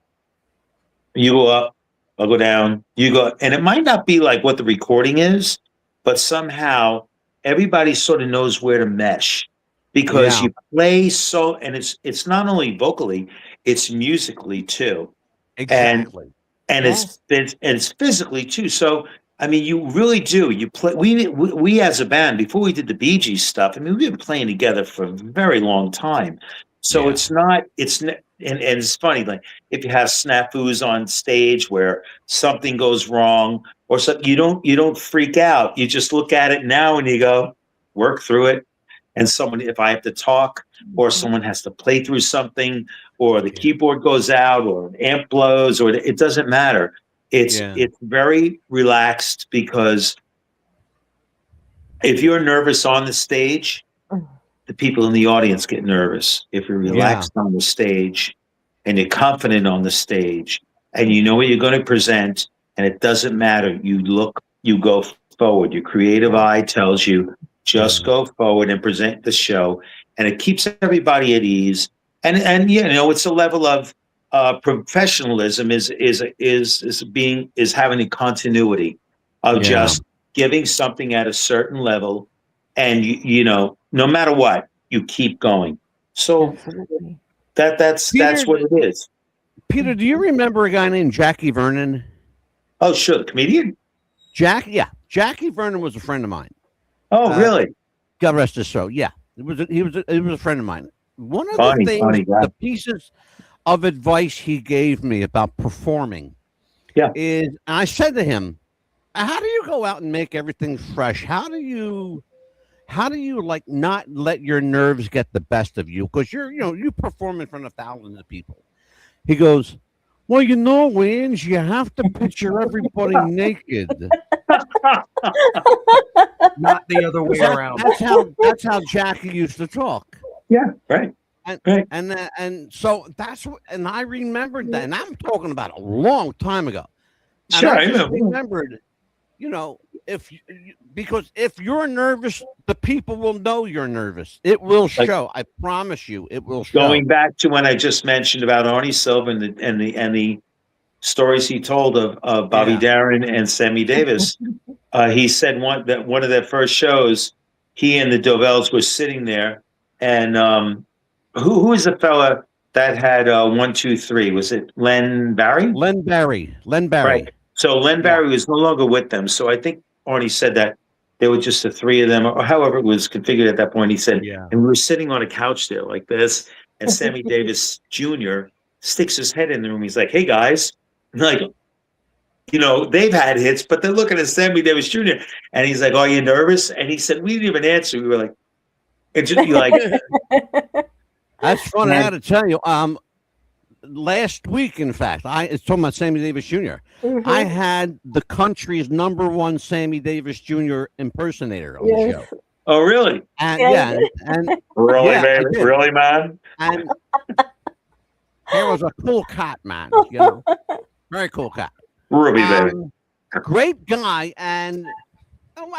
up, I'll go down, you go. And it might not be like what the recording is, but somehow everybody sort of knows where to mesh because you play so, and it's not only vocally, it's musically too. Exactly. And it's physically too. So, I mean, you really do. You play. We as a band, before we did the Bee Gees stuff, I mean, we've been playing together for a very long time. So and it's funny, like if you have snafus on stage where something goes wrong or something, you don't freak out. You just look at it now and you go, work through it. And if I have to talk or someone has to play through something or the keyboard goes out or an amp blows or it doesn't matter. It's very relaxed because if you're nervous on the stage, the people in the audience get nervous. If you're relaxed on the stage and you're confident on the stage and you know what you're going to present and it doesn't matter, you go forward. Your creative eye tells you just go forward and present the show, and it keeps everybody at ease. And it's a level of professionalism is having a continuity of just giving something at a certain level, and no matter what, you keep going. So that's what it is. Peter, do you remember a guy named Jackie Vernon? Oh, sure, the comedian. Jackie Vernon was a friend of mine. Oh, really? God rest his soul. Yeah, he was a friend of mine. One of the pieces of advice he gave me about performing is, I said to him, how do you go out and make everything fresh? How do you like not let your nerves get the best of you? Because you perform in front of thousands of people. He goes, well, Wayans, you have to picture everybody naked. Not the other way around. That's how Jackie used to talk. Yeah, right. And so that's what, and I remembered that, and I'm talking about a long time ago. And sure, I remembered, because if you're nervous, the people will know you're nervous. It will show. I promise you, it will show. Going back to when I just mentioned about Arnie Silva and the stories he told of Bobby Darin and Sammy Davis, he said one of their first shows, he and the Dovells were sitting there, and who is the fella that had 1, 2, 3? Was it Len Barry? Len Barry. Right. So Len Barry was no longer with them. So I think Arnie said that there were just the three of them, or however it was configured at that point. He said, and we were sitting on a couch there like this, and Sammy Davis Jr. sticks his head in the room. He's like, "Hey guys," and like, they've had hits, but they're looking at Sammy Davis Jr. And he's like, "Are you nervous?" And he said, "We didn't even answer." We were like, "It's just like." That's funny. I got to tell you, last week, in fact, it's talking about Sammy Davis Jr. I had the country's #1 Sammy Davis Jr. impersonator on the show. Oh, really? And really, man, really, man. And he was a cool cat, man. Very cool cat. Ruby, baby. Great guy, and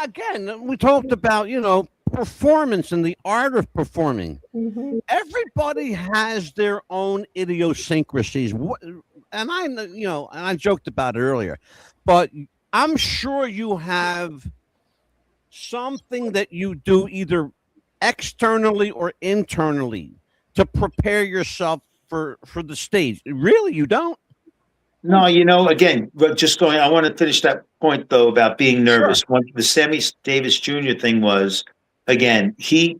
again, we talked about performance and the art of performing. Everybody has their own idiosyncrasies. and I joked about it earlier, but I'm sure you have something that you do either externally or internally to prepare yourself for the stage. Really, you don't? No, again, but just going, I want to finish that point though about being nervous. Sure. When the Sammy Davis Jr. thing was, again, he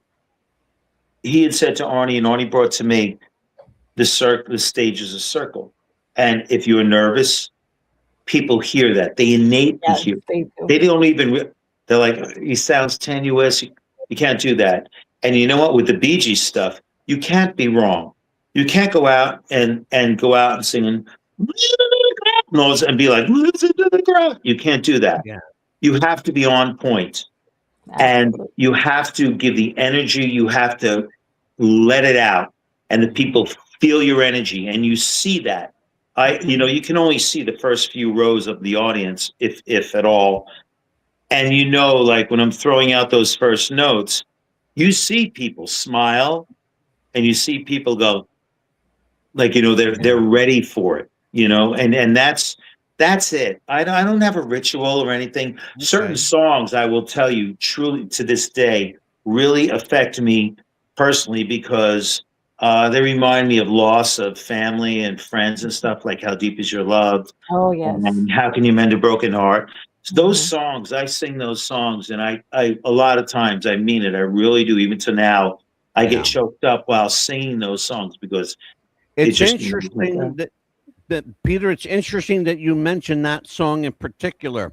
had said to Arnie, and Arnie brought to me, the stage is a circle. And if you're nervous, people hear that. They innately hear. They don't even, they're like, he sounds tenuous. You can't do that. And you know what? With the Bee Gees stuff, you can't be wrong. You can't go out and go out and sing and be like, listen to the crowd. You can't do that. Yeah. You have to be on point. And you have to give the energy. You have to let it out. And the people feel your energy. And you see that. You can only see the first few rows of the audience, if at all. And like when I'm throwing out those first notes, you see people smile and you see people go, like, they're ready for it, and that's it. I don't have a ritual or anything. Okay. Certain songs, I will tell you truly to this day, really affect me personally because they remind me of loss of family and friends and stuff, like How Deep Is Your Love? Oh, yes. And How Can You Mend a Broken Heart? So those songs, I sing those songs, and I a lot of times I mean it. I really do. Even to now, I get choked up while singing those songs because it's interesting that Peter. It's interesting that you mentioned that song in particular.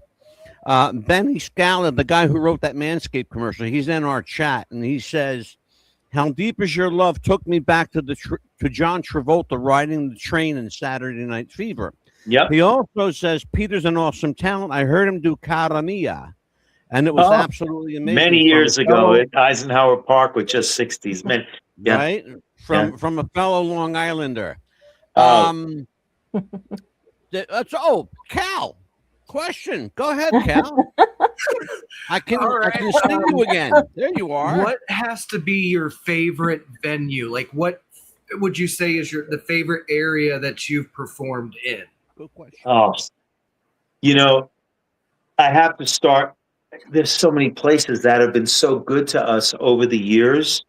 Benny Scala, the guy who wrote that Manscaped commercial, he's in our chat, and he says, "How Deep Is Your Love" took me back to to John Travolta riding the train in Saturday Night Fever. Yep. He also says Peter's an awesome talent. I heard him do Cara Mia, and it was absolutely amazing. Many years ago at Eisenhower Park with just 60s men. Yeah. Right? From a fellow Long Islander. Cal. Question. Go ahead, Cal. I can see you again. There you are. What has to be your favorite venue? Like, what would you say is the favorite area that you've performed in? Good question. I have to start. There's so many places that have been so good to us over the years.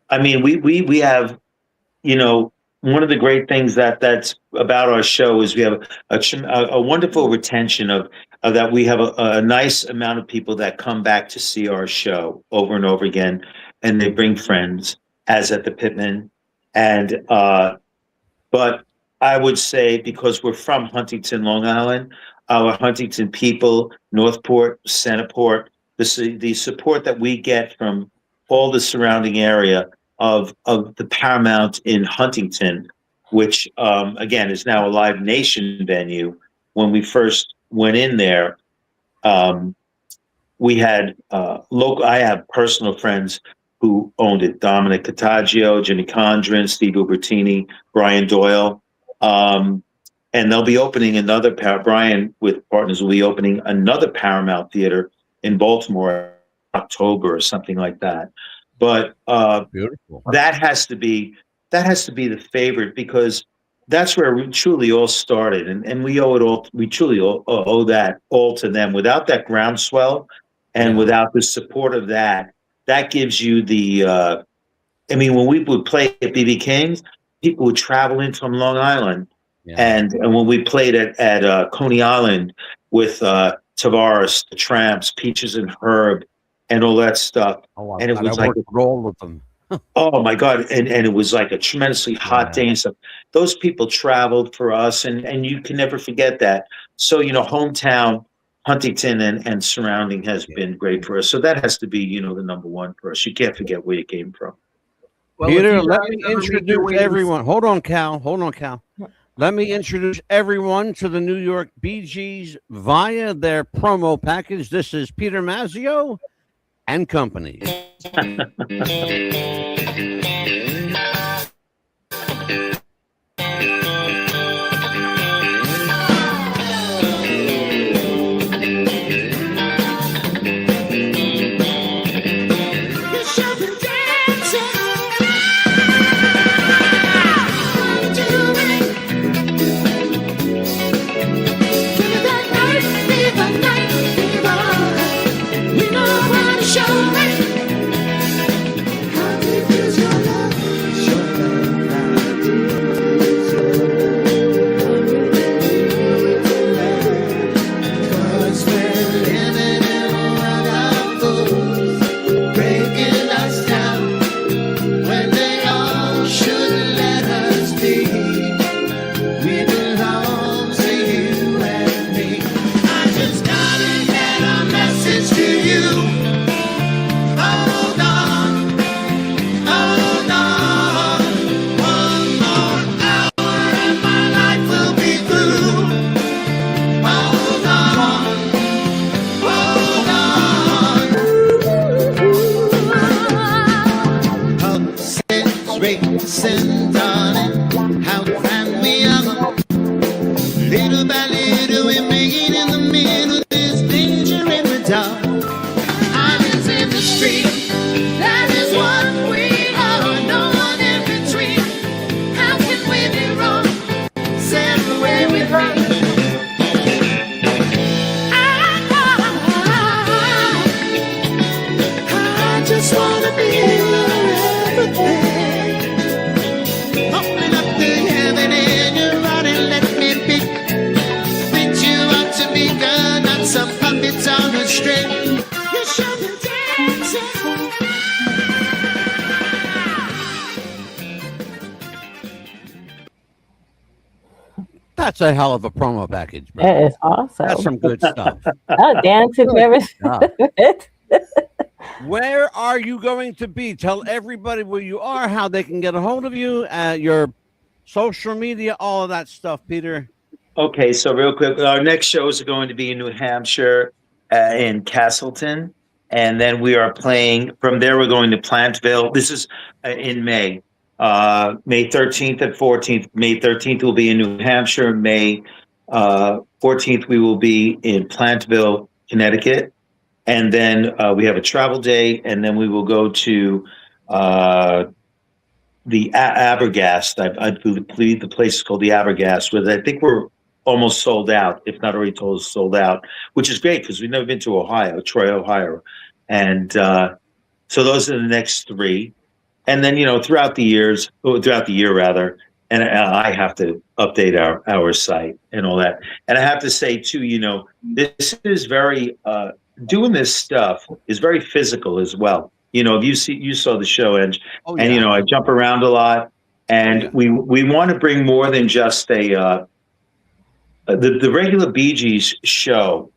I mean, we have, one of the great things that's about our show is we have a wonderful retention of that. We have a nice amount of people that come back to see our show over and over again, and they bring friends, as at the Pittman. And but I would say, because we're from Huntington, Long Island, our Huntington people, Northport, Centerport, the support that we get from all the surrounding area of the Paramount in Huntington, which again is now a Live Nation venue. When we first went in there, we had local. I have personal friends who owned it: Dominic Cottagio, Jimmy Condren, Steve Ubertini, Brian Doyle. And they'll be opening another Brian with partners will be opening another Paramount Theater in Baltimore in October or something like that. But beautiful. That has to be the favorite, because that's where we truly all started, and we owe it all. We truly owe that all to them. Without that groundswell, and without the support of that gives you the. I mean, when we would play at BB King's, people would travel in from Long Island. Yeah. And when we played at Coney Island with Tavares, the Tramps, Peaches and Herb, and all that stuff, and it was like roll with them. Oh my God! And it was like a tremendously hot day and stuff. Those people traveled for us, and you can never forget that. So hometown Huntington and surrounding has been great for us. So that has to be the number one for us. You can't forget where you came from. Well, Peter, let me introduce everyone. Hold on, Cal. Let me introduce everyone to the New York Bee Gees via their promo package. This is Peter Mazzeo and company. listen, darling, how grand we are. Little by little, we make it in the middle. There's danger in the dark. Islands in the street. That is what we are. No one in between. How can we be wrong? Set away with me. I just wanna be your everything. Open up the heaven and you're out and let me be. Think you ought to be good, not some puppets on a string. You show me dancing. That's a hell of a promo package, bro. That is awesome. That's some good stuff. Oh, dancing to everything. Where are you going to be? Tell everybody where you are, how they can get a hold of you, your social media, all of that stuff, Peter. Okay, so real quick, our next shows are going to be in New Hampshire, in Castleton, and then we are playing from there. We're going to Plantville. This is in May, May 13th and 14th. May 13th will be in New Hampshire. May 14th we will be in Plantville, Connecticut, and then we have a travel day, and then we will go to the Abergast. I believe the place is called the Abergast, where I think we're almost sold out, if not already told us sold out, which is great because we've never been to Ohio, Troy, Ohio. And so those are the next three. And then, throughout the year, and I have to update our site and all that. And I have to say too, this is very, doing this stuff is very physical as well. If you saw the show, and I jump around a lot, and we want to bring more than just the regular Bee Gees show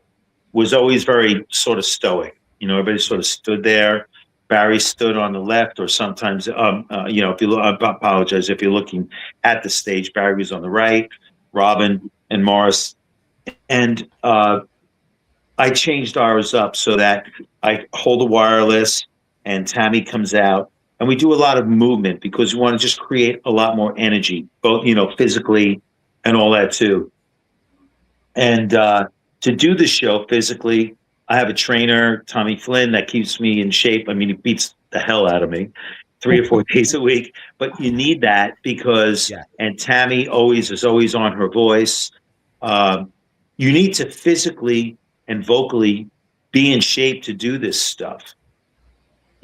was always very sort of stoic. Everybody sort of stood there. Barry stood on the left, or sometimes, if you look, I apologize if you're looking at the stage. Barry was on the right, Robin and Morris, and I changed ours up so that I hold the wireless. And Tammy comes out, and we do a lot of movement because we want to just create a lot more energy, both, physically and all that too. And to do the show physically, I have a trainer, Tommy Flynn, that keeps me in shape. I mean, he beats the hell out of me 3 or 4 days a week, but you need that because, and Tammy is always on her voice. You need to physically and vocally be in shape to do this stuff.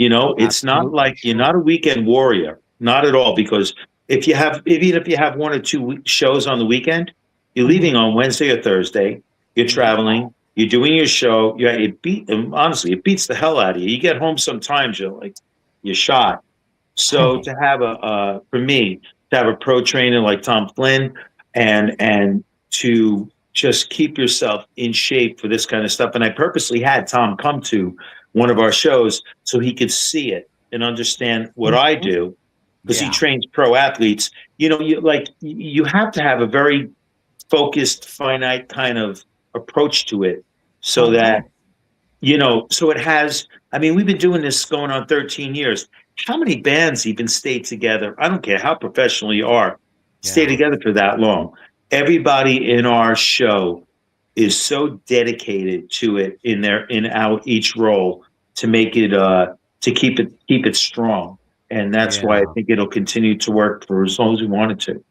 It's not like you're not a weekend warrior, not at all. Because even if you have 1 or 2 shows on the weekend, you're leaving on Wednesday or Thursday. You're traveling. You're doing your show. Honestly, it beats the hell out of you. You get home sometimes, you're shot. So to have for me to have a pro trainer like Tom Flynn, and to just keep yourself in shape for this kind of stuff. And I purposely had Tom come to one of our shows so he could see it and understand what I do, because he trains pro athletes. You have to have a very focused, finite kind of approach to it, so that so it has. I mean, we've been doing this going on 13 years. How many bands even stay together? I don't care how professional you are, stay together for that long. Everybody in our show is so dedicated to it in our each role to make it to keep it strong, and that's why I think it'll continue to work for as long as we want it to.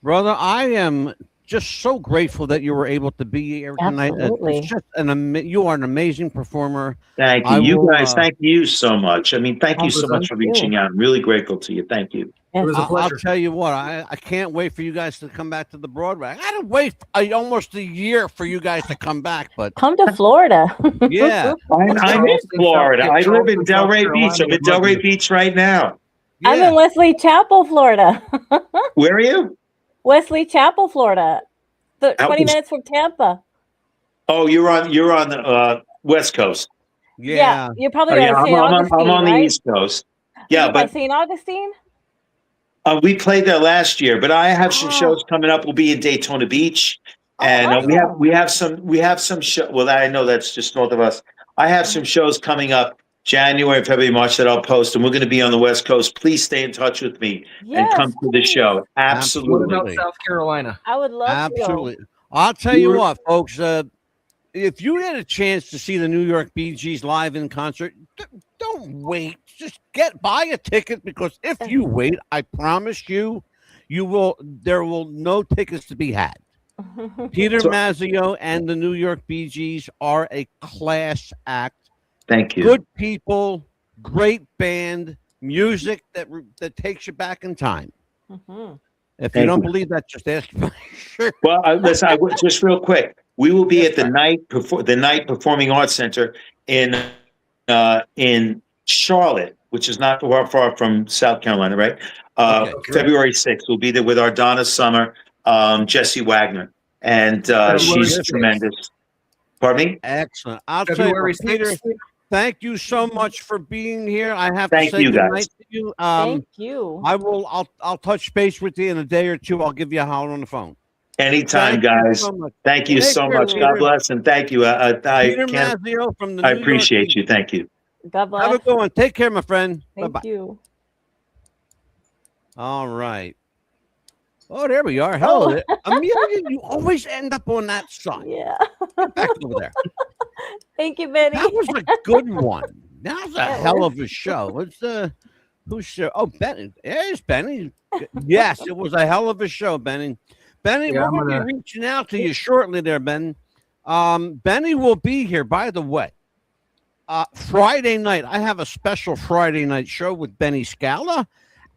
Brother, I am just so grateful that you were able to be here tonight. It's just you are an amazing performer. Thank you. You guys, thank you so much. I mean, thank you so much for reaching out. I'm really grateful to you. Thank you. It was a pleasure. I'll tell you what, I can't wait for you guys to come back to the Broadway. I got to wait almost a year for you guys to come back, but come to Florida. Yeah. I'm in Florida. I live in Delray Beach. I'm in Delray Beach right now. Yeah. I'm in Wesley Chapel, Florida. Where are you? Wesley Chapel, Florida. 20 minutes from Tampa. Oh, you're on the West Coast. Yeah. You're probably on St. Augustine, I'm on right? the East Coast. Yeah, but St. Augustine? We played there last year, but I have some shows coming up. We'll be in Daytona Beach, and we have some show. Well, I know that's just north of us. I have some shows coming up January, February, March that I'll post, and we're going to be on the West Coast. Please stay in touch with me and come to the show. Absolutely. What about South Carolina? I would love Absolutely. to. I'll tell you what, folks. If you get a chance to see the New York Bee Gees live in concert, don't wait. Just buy a ticket, because if you wait, I promise you, there will no tickets to be had. Peter Mazzeo and the New York Bee Gees are a class act. Thank you. Good people, great band, music that takes you back in time. If you don't believe that, just ask me. Sure. Well, listen, just real quick. We will be at the night Performing Arts Center in Charlotte, which is not far from South Carolina, right? February 6th. We'll be there with our Donna Summer, Jesse Wagner, and she's tremendous. Pardon me? Excellent. I'll tell you, Peter, thank you so much for being here. I have to say you goodnight guys. to you. Thank you. I'll touch base with you in a day or two. I'll give you a holler on the phone. Anytime, guys. Thank you so much. God bless, and thank you. I Mazzeo from the I appreciate you. Thank you. God bless. Have a good one. Take care, my friend. Thank Bye-bye. you. All right. Oh, there we are. Hello. Amelia, you always end up on that side. Yeah. Back over there. Thank you, Benny. That was a good one. That was a hell of a show. It's who's show? Oh, Benny. There's Benny. Yes, it was a hell of a show, Benny. Benny, we're going to be reaching out to you shortly there, Ben. Benny will be here, by the way. Friday night, I have a special Friday night show with Benny Scala,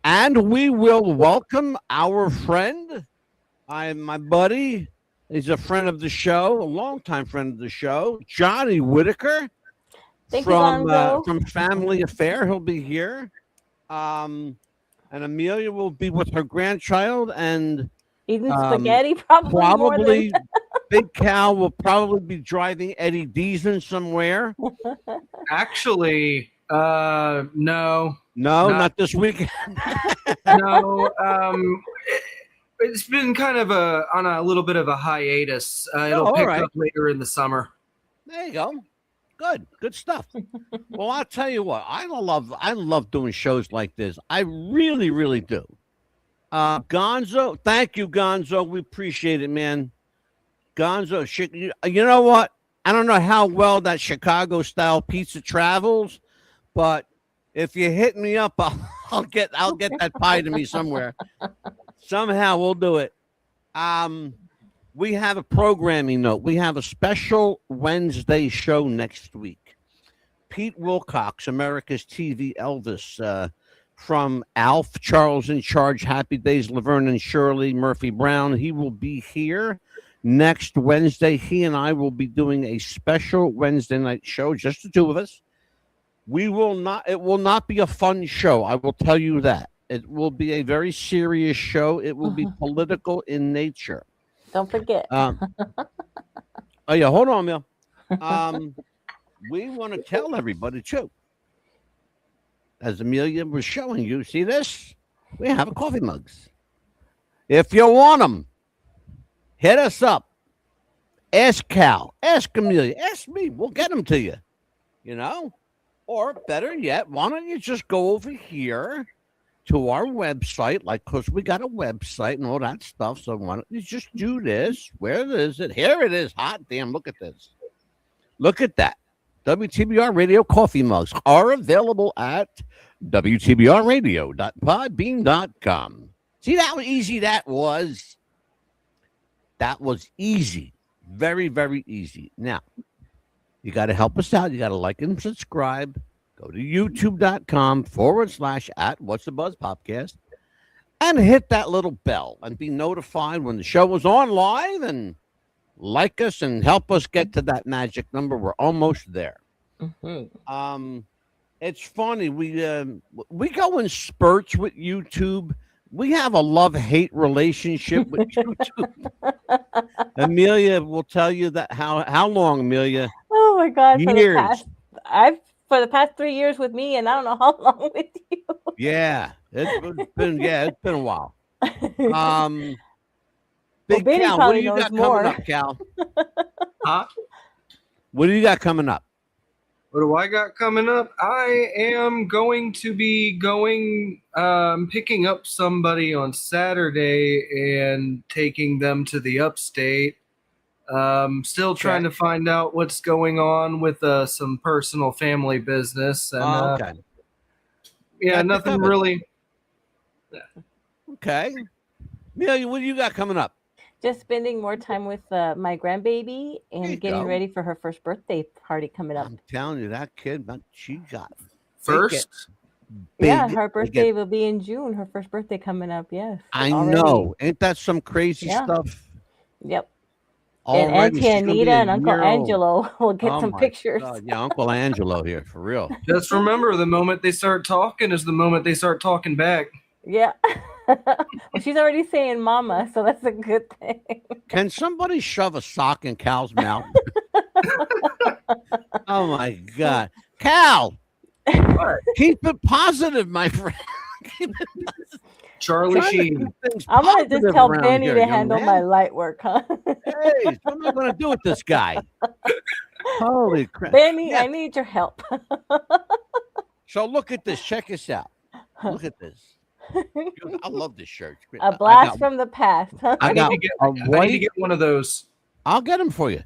and we will welcome our friend, my buddy. He's a friend of the show, a longtime friend of the show, Johnny Whitaker from Family Affair. He'll be here. And Amelia will be with her grandchild, and eating spaghetti, probably Big Cal will probably be driving Eddie Deason somewhere. Actually, no, not this weekend. No, it's been kind of on a little bit of a hiatus. It'll pick up later in the summer. There you go. Good stuff. Well, I'll tell you what, I love doing shows like this. I really, really do. Gonzo, thank you, Gonzo. We appreciate it, man. Gonzo, you know what? I don't know how well that Chicago style pizza travels, but if you hit me up, I'll get that pie to me somewhere. Somehow we'll do it. We have a programming note. We have a special Wednesday show next week. Pete Wilcox, America's TV Elvis, from Alf, Charles in Charge, Happy Days, Laverne and Shirley, Murphy Brown. He will be here next Wednesday. He and I will be doing a special Wednesday night show, just the two of us. It will not be a fun show. I will tell you that. It will be a very serious show. It will be political in nature. Don't forget. Oh yeah, hold on, Mel. We want to tell everybody too. As Amelia was showing you, see this? We have coffee mugs. If you want them, hit us up. Ask Cal, ask Amelia, ask me. We'll get them to you. You know? Or better yet, why don't you just go over here to our website, because we got a website and all that stuff. So why don't you just do this? Where is it? Here it is. Hot damn, look at this. Look at that. WTBR Radio coffee mugs are available at WTBRradio.podbean.com. See how easy that was? That was easy. Very, very easy. Now, you got to help us out. You got to like and subscribe. Go to youtube.com/@What'sTheBuzzPopcast and hit that little bell and be notified when the show is on live, and like us and help us get to that magic number. We're almost there. Mm-hmm. It's funny. We go in spurts with YouTube. We have a love-hate relationship with YouTube. Amelia will tell you that. How long, Amelia? Oh my God! Years. For the past 3 years with me, and I don't know how long with you. Yeah, it's been a while. Big Benny Cal, what do you got coming up, Cal? Huh? What do you got coming up? What do I got coming up? I am going to be picking up somebody on Saturday and taking them to the upstate. Still trying to find out what's going on with some personal family business. And yeah, nothing really. Okay. Amelia, what do you got coming up? Just spending more time with my grandbaby and getting ready for her first birthday party coming up. I'm telling you, that kid, she got first. Yeah, her birthday will be in June. Her first birthday coming up. Yes, I know. Ain't that some crazy stuff? Yep. Already, and Auntie Anita and Uncle Angelo will get some pictures. God. Yeah, Uncle Angelo here for real. Just remember, the moment they start talking is the moment they start talking back. Yeah. Well, she's already saying mama, so that's a good thing. Can somebody shove a sock in Cal's mouth? Oh my God. Cal, keep it positive, my friend. Keep it positive. Charlie Sheen. I'm going to just tell Benny to handle my light work, huh? Hey, what am I going to do with this guy? Holy crap. Benny, I need your help. So look at this. Check this out. Look at this. I love this shirt. A blast from the past. Huh? I need to get one of those. I'll get them for you.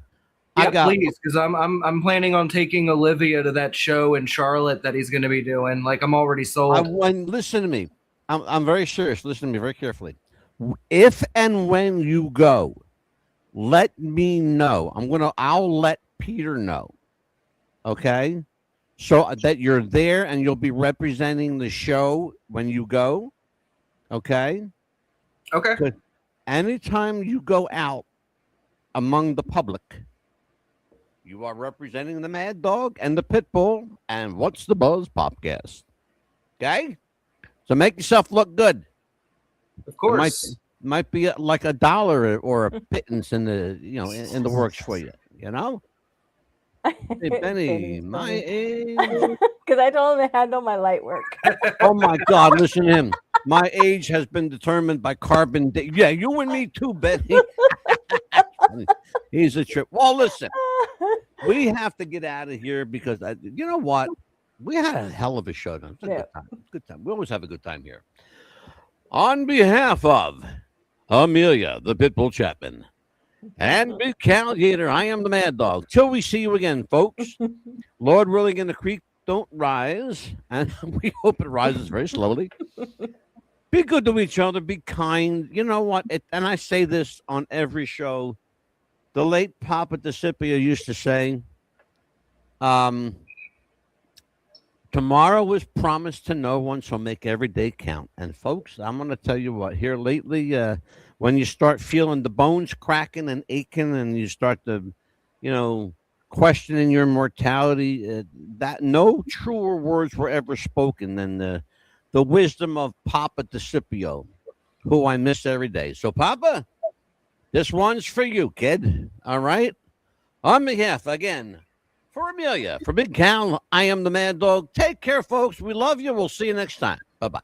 Yeah, please, because I'm planning on taking Olivia to that show in Charlotte that he's going to be doing. Like, I'm already sold. Listen to me. I'm very serious. Listen to me very carefully. If and when you go, let me know. I'll let Peter know. Okay? So that you're there and you'll be representing the show when you go. Okay? Okay. Good. Anytime you go out among the public, you are representing the Mad Dog and the Pit Bull and What's the Buzz podcast. Okay? So make yourself look good. Of course. It might be like $1 or a pittance in the in the works for you. You know. Hey Benny, my age. Because I told him to handle my light work. Oh my God! Listen to him. My age has been determined by carbon. Yeah, you and me too, Benny. He's a trip. Well, listen, we have to get out of here because you know what? We had a hell of a show. It was a good time. Good time. We always have a good time here. On behalf of Amelia, the Pitbull Chapman, and Big Cal Gator, I am the Mad Dog. Till we see you again, folks. Lord willing, in the creek don't rise, and we hope it rises very slowly. Be good to each other. Be kind. You know what? And I say this on every show. The late Papa DeCipio used to say, tomorrow is promised to no one, so make every day count. And folks, I'm going to tell you what, here lately, when you start feeling the bones cracking and aching and you start to, questioning your mortality, that no truer words were ever spoken than the wisdom of Papa DeCipio, who I miss every day. So, Papa, this one's for you, kid. All right? On behalf, again, for Amelia, for Big Cal, I am the Mad Dog. Take care, folks. We love you. We'll see you next time. Bye-bye.